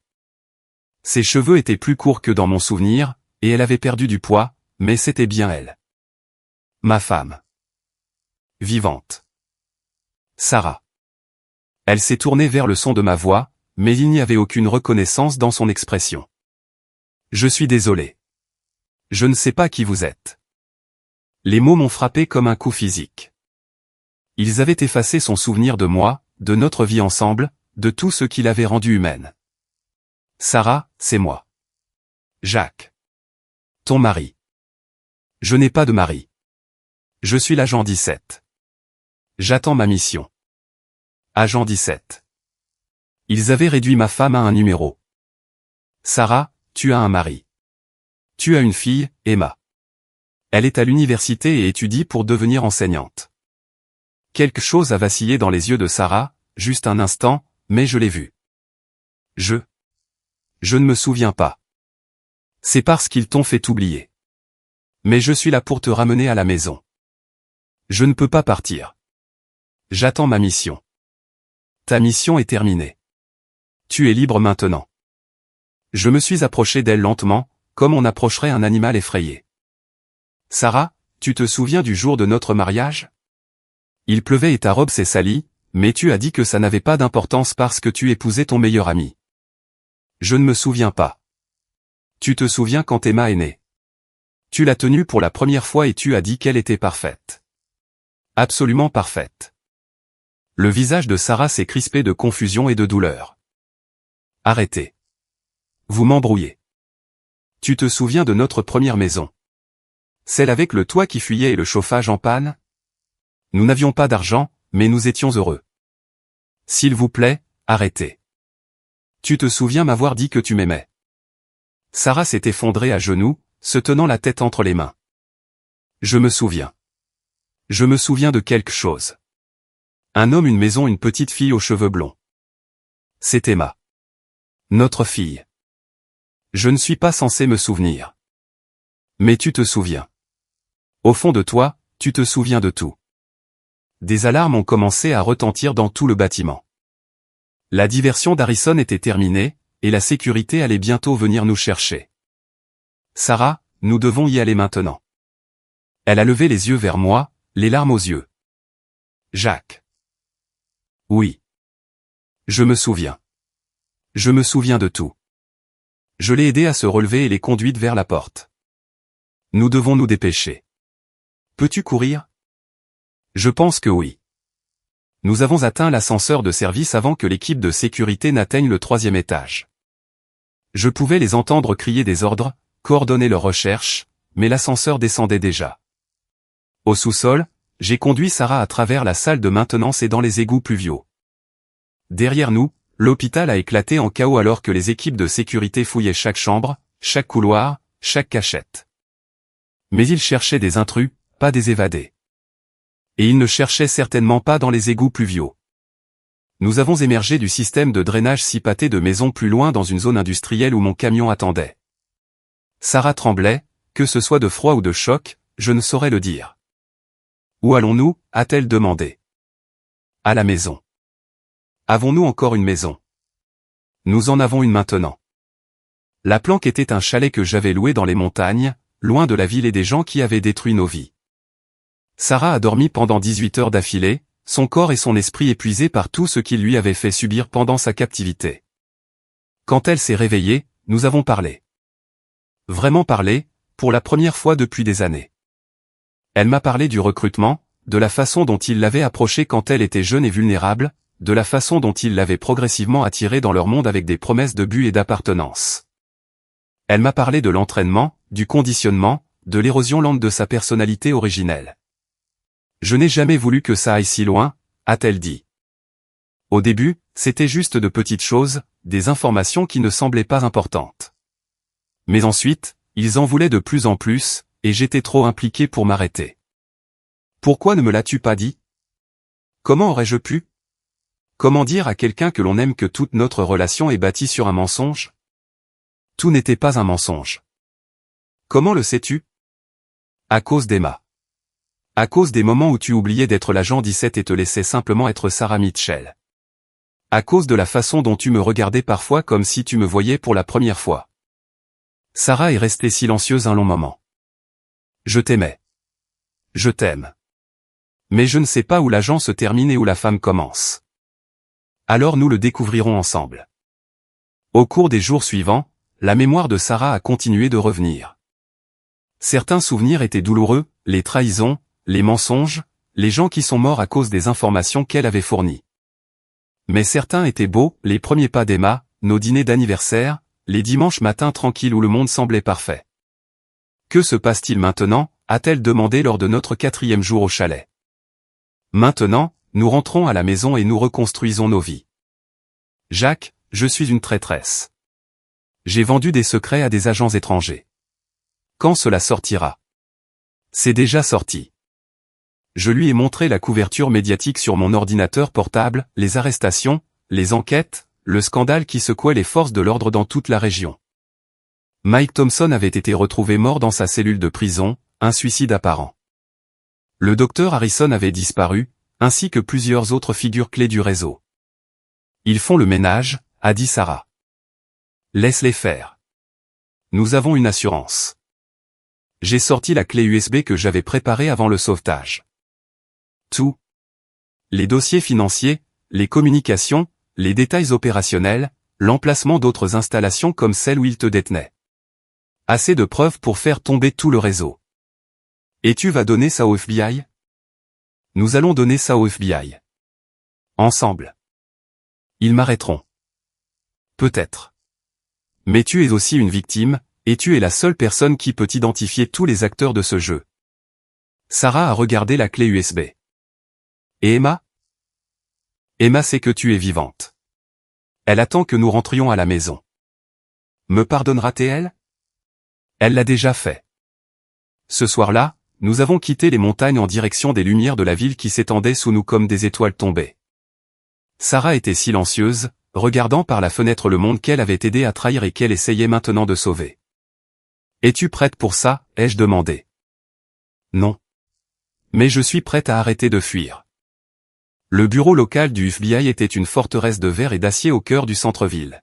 Ses cheveux étaient plus courts que dans mon souvenir, et elle avait perdu du poids, mais c'était bien elle. Ma femme. Vivante. Sarah. Elle s'est tournée vers le son de ma voix, mais il n'y avait aucune reconnaissance dans son expression. Je suis désolé. Je ne sais pas qui vous êtes. Les mots m'ont frappé comme un coup physique. Ils avaient effacé son souvenir de moi, de notre vie ensemble, de tout ce qui l'avait rendue humaine. Sarah, c'est moi. Jacques. Ton mari. Je n'ai pas de mari. Je suis l'agent 17. J'attends ma mission. Agent 17. Ils avaient réduit ma femme à un numéro. Sarah, tu as un mari. Tu as une fille, Emma. Elle est à l'université et étudie pour devenir enseignante. Quelque chose a vacillé dans les yeux de Sarah, juste un instant, mais je l'ai vu. Je ne me souviens pas. C'est parce qu'ils t'ont fait oublier. Mais je suis là pour te ramener à la maison. Je ne peux pas partir. J'attends ma mission. Ta mission est terminée. Tu es libre maintenant. Je me suis approché d'elle lentement, comme on approcherait un animal effrayé. Sarah, tu te souviens du jour de notre mariage? Il pleuvait et ta robe s'est salie, mais tu as dit que ça n'avait pas d'importance parce que tu épousais ton meilleur ami. Je ne me souviens pas. Tu te souviens quand Emma est née? Tu l'as tenue pour la première fois et tu as dit qu'elle était parfaite. Absolument parfaite. Le visage de Sarah s'est crispé de confusion et de douleur. Arrêtez. Vous m'embrouillez. Tu te souviens de notre première maison? Celle avec le toit qui fuyait et le chauffage en panne? Nous n'avions pas d'argent, mais nous étions heureux. S'il vous plaît, arrêtez. Tu te souviens m'avoir dit que tu m'aimais? Sarah s'est effondrée à genoux, se tenant la tête entre les mains. Je me souviens. Je me souviens de quelque chose. Un homme, une maison, une petite fille aux cheveux blonds. C'est Emma. Notre fille. Je ne suis pas censé me souvenir. Mais tu te souviens. Au fond de toi, tu te souviens de tout. Des alarmes ont commencé à retentir dans tout le bâtiment. La diversion d'Harrison était terminée, et la sécurité allait bientôt venir nous chercher. Sarah, nous devons y aller maintenant. Elle a levé les yeux vers moi, les larmes aux yeux. Jacques. Oui. Je me souviens. Je me souviens de tout. Je l'ai aidé à se relever et l'ai conduite vers la porte. Nous devons nous dépêcher. Peux-tu courir? Je pense que oui. Nous avons atteint l'ascenseur de service avant que l'équipe de sécurité n'atteigne le 3e étage. Je pouvais les entendre crier des ordres, coordonner leurs recherches, mais l'ascenseur descendait déjà. Au sous-sol, j'ai conduit Sarah à travers la salle de maintenance et dans les égouts pluviaux. Derrière nous, l'hôpital a éclaté en chaos alors que les équipes de sécurité fouillaient chaque chambre, chaque couloir, chaque cachette. Mais ils cherchaient des intrus, pas des évadés. Et ils ne cherchaient certainement pas dans les égouts pluviaux. Nous avons émergé du système de drainage si pâté de maisons plus loin dans une zone industrielle où mon camion attendait. Sarah tremblait, que ce soit de froid ou de choc, je ne saurais le dire. Où allons-nous? A-t-elle demandé. À la maison. Avons-nous encore une maison? Nous en avons une maintenant. La planque était un chalet que j'avais loué dans les montagnes, loin de la ville et des gens qui avaient détruit nos vies. Sarah a dormi pendant 18 heures d'affilée, son corps et son esprit épuisés par tout ce qu'il lui avait fait subir pendant sa captivité. Quand elle s'est réveillée, nous avons parlé. Vraiment parlé, pour la première fois depuis des années. Elle m'a parlé du recrutement, de la façon dont il l'avait approchée quand elle était jeune et vulnérable, de la façon dont il l'avait progressivement attirée dans leur monde avec des promesses de but et d'appartenance. Elle m'a parlé de l'entraînement, du conditionnement, de l'érosion lente de sa personnalité originelle. Je n'ai jamais voulu que ça aille si loin, a-t-elle dit. Au début, c'était juste de petites choses, des informations qui ne semblaient pas importantes. Mais ensuite, ils en voulaient de plus en plus, et j'étais trop impliqué pour m'arrêter. Pourquoi ne me l'as-tu pas dit? Comment aurais-je pu? Comment dire à quelqu'un que l'on aime que toute notre relation est bâtie sur un mensonge? Tout n'était pas un mensonge. Comment le sais-tu? À cause d'Emma. À cause des moments où tu oubliais d'être l'agent 17 et te laissais simplement être Sarah Mitchell. À cause de la façon dont tu me regardais parfois comme si tu me voyais pour la première fois. Sarah est restée silencieuse un long moment. Je t'aimais. Je t'aime. Mais je ne sais pas où l'agent se termine et où la femme commence. Alors nous le découvrirons ensemble. Au cours des jours suivants, la mémoire de Sarah a continué de revenir. Certains souvenirs étaient douloureux, les trahisons, les mensonges, les gens qui sont morts à cause des informations qu'elle avait fournies. Mais certains étaient beaux, les premiers pas d'Emma, nos dîners d'anniversaire, les dimanches matins tranquilles où le monde semblait parfait. Que se passe-t-il maintenant? A-t-elle demandé lors de notre 4e jour au chalet. Maintenant, nous rentrons à la maison et nous reconstruisons nos vies. Jacques, je suis une traîtresse. J'ai vendu des secrets à des agents étrangers. Quand cela sortira? C'est déjà sorti. Je lui ai montré la couverture médiatique sur mon ordinateur portable, les arrestations, les enquêtes, le scandale qui secouait les forces de l'ordre dans toute la région. Mike Thompson avait été retrouvé mort dans sa cellule de prison, un suicide apparent. Le docteur Harrison avait disparu, ainsi que plusieurs autres figures clés du réseau. Ils font le ménage, a dit Sarah. Laisse-les faire. Nous avons une assurance. J'ai sorti la clé USB que j'avais préparée avant le sauvetage. Tout. Les dossiers financiers, les communications, les détails opérationnels, l'emplacement d'autres installations comme celle où il te détenait. Assez de preuves pour faire tomber tout le réseau. Et tu vas donner ça au FBI? Nous allons donner ça au FBI. Ensemble. Ils m'arrêteront. Peut-être. Mais tu es aussi une victime, et tu es la seule personne qui peut identifier tous les acteurs de ce jeu. Sarah a regardé la clé USB. Et Emma? Emma sait que tu es vivante. Elle attend que nous rentrions à la maison. Me pardonnera-t-elle? Elle l'a déjà fait. Ce soir-là, nous avons quitté les montagnes en direction des lumières de la ville qui s'étendaient sous nous comme des étoiles tombées. Sarah était silencieuse, regardant par la fenêtre le monde qu'elle avait aidé à trahir et qu'elle essayait maintenant de sauver. « Es-tu prête pour ça ?» ai-je demandé. « Non. Mais je suis prête à arrêter de fuir. » Le bureau local du FBI était une forteresse de verre et d'acier au cœur du centre-ville.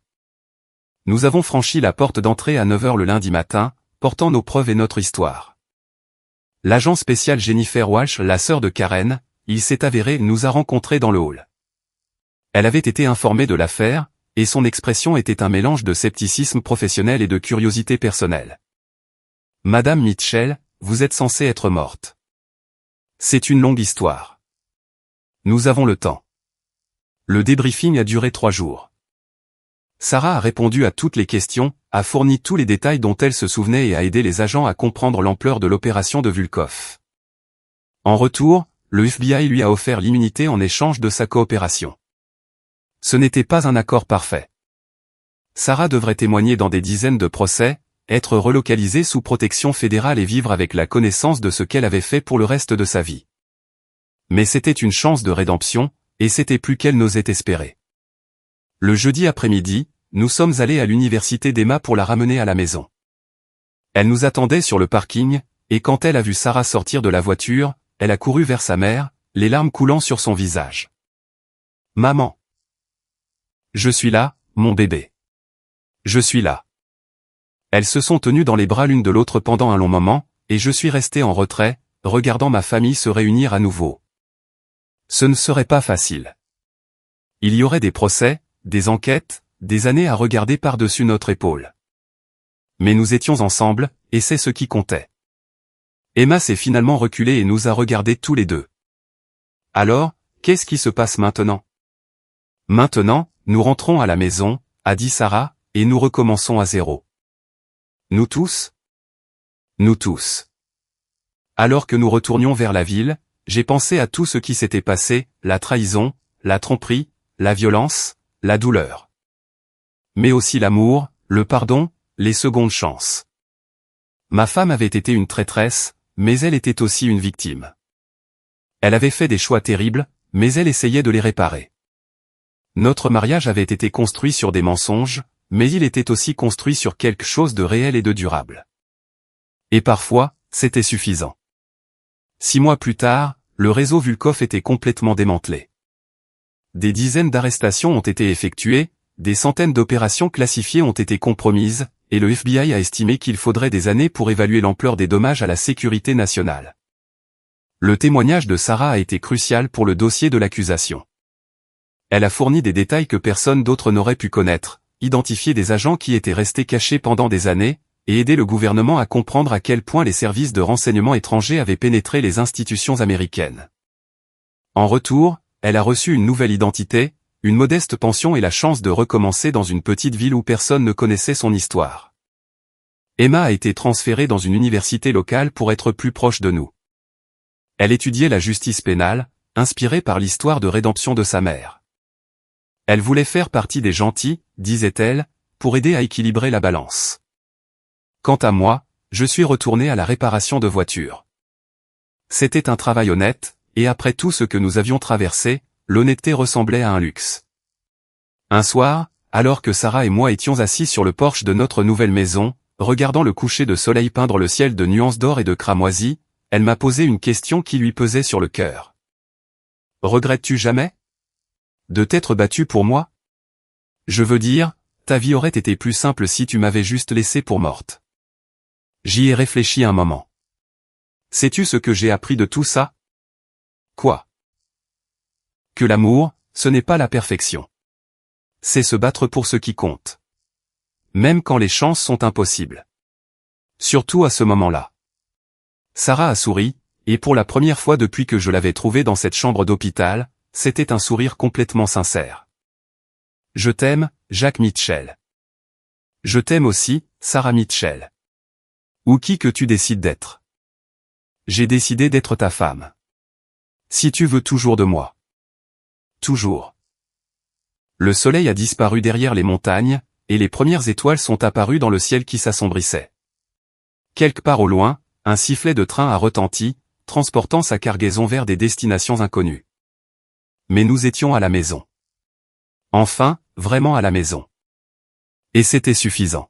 Nous avons franchi la porte d'entrée à 9 h le lundi matin, portant nos preuves et notre histoire. L'agent spécial Jennifer Walsh, la sœur de Karen, il s'est avéré, nous a rencontrés dans le hall. Elle avait été informée de l'affaire, et son expression était un mélange de scepticisme professionnel et de curiosité personnelle. « Madame Mitchell, vous êtes censée être morte. C'est une longue histoire. Nous avons le temps. » Le débriefing a duré 3 jours. Sarah a répondu à toutes les questions, a fourni tous les détails dont elle se souvenait et a aidé les agents à comprendre l'ampleur de l'opération de Volkov. En retour, le FBI lui a offert l'immunité en échange de sa coopération. Ce n'était pas un accord parfait. Sarah devrait témoigner dans des dizaines de procès, être relocalisée sous protection fédérale et vivre avec la connaissance de ce qu'elle avait fait pour le reste de sa vie. Mais c'était une chance de rédemption, et c'était plus qu'elle n'osait espérer. Le jeudi après-midi, nous sommes allés à l'université d'Emma pour la ramener à la maison. Elle nous attendait sur le parking, et quand elle a vu Sarah sortir de la voiture, elle a couru vers sa mère, les larmes coulant sur son visage. « Maman. Je suis là, mon bébé. Je suis là. » Elles se sont tenues dans les bras l'une de l'autre pendant un long moment, et je suis resté en retrait, regardant ma famille se réunir à nouveau. Ce ne serait pas facile. Il y aurait des procès, des enquêtes, des années à regarder par-dessus notre épaule. Mais nous étions ensemble, et c'est ce qui comptait. Emma s'est finalement reculée et nous a regardés tous les deux. « Alors, qu'est-ce qui se passe maintenant ?»« Maintenant, nous rentrons à la maison, » a dit Sarah, « et nous recommençons à zéro. » « Nous tous ? » ?»« Nous tous. » Alors que nous retournions vers la ville, j'ai pensé à tout ce qui s'était passé, la trahison, la tromperie, la violence, la douleur. Mais aussi l'amour, le pardon, les secondes chances. Ma femme avait été une traîtresse, mais elle était aussi une victime. Elle avait fait des choix terribles, mais elle essayait de les réparer. Notre mariage avait été construit sur des mensonges, mais il était aussi construit sur quelque chose de réel et de durable. Et parfois, c'était suffisant. 6 mois plus tard, le réseau Volkov était complètement démantelé. Des dizaines d'arrestations ont été effectuées, des centaines d'opérations classifiées ont été compromises, et le FBI a estimé qu'il faudrait des années pour évaluer l'ampleur des dommages à la sécurité nationale. Le témoignage de Sarah a été crucial pour le dossier de l'accusation. Elle a fourni des détails que personne d'autre n'aurait pu connaître, identifier des agents qui étaient restés cachés pendant des années, et aider le gouvernement à comprendre à quel point les services de renseignement étrangers avaient pénétré les institutions américaines. En retour, elle a reçu une nouvelle identité, une modeste pension et la chance de recommencer dans une petite ville où personne ne connaissait son histoire. Emma a été transférée dans une université locale pour être plus proche de nous. Elle étudiait la justice pénale, inspirée par l'histoire de rédemption de sa mère. Elle voulait faire partie des gentils, disait-elle, pour aider à équilibrer la balance. Quant à moi, je suis retourné à la réparation de voitures. C'était un travail honnête, et après tout ce que nous avions traversé, l'honnêteté ressemblait à un luxe. Un soir, alors que Sarah et moi étions assis sur le porche de notre nouvelle maison, regardant le coucher de soleil peindre le ciel de nuances d'or et de cramoisi, elle m'a posé une question qui lui pesait sur le cœur. « Regrettes-tu jamais ? De t'être battu pour moi ? Je veux dire, ta vie aurait été plus simple si tu m'avais juste laissée pour morte. » J'y ai réfléchi un moment. Sais-tu ce que j'ai appris de tout ça ? Quoi ? Que l'amour, ce n'est pas la perfection. C'est se battre pour ce qui compte. Même quand les chances sont impossibles. Surtout à ce moment-là. Sarah a souri, et pour la première fois depuis que je l'avais trouvée dans cette chambre d'hôpital, c'était un sourire complètement sincère. Je t'aime, Jack Mitchell. Je t'aime aussi, Sarah Mitchell. Ou qui que tu décides d'être. J'ai décidé d'être ta femme. Si tu veux toujours de moi. Toujours. Le soleil a disparu derrière les montagnes, et les premières étoiles sont apparues dans le ciel qui s'assombrissait. Quelque part au loin, un sifflet de train a retenti, transportant sa cargaison vers des destinations inconnues. Mais nous étions à la maison. Enfin, vraiment à la maison. Et c'était suffisant.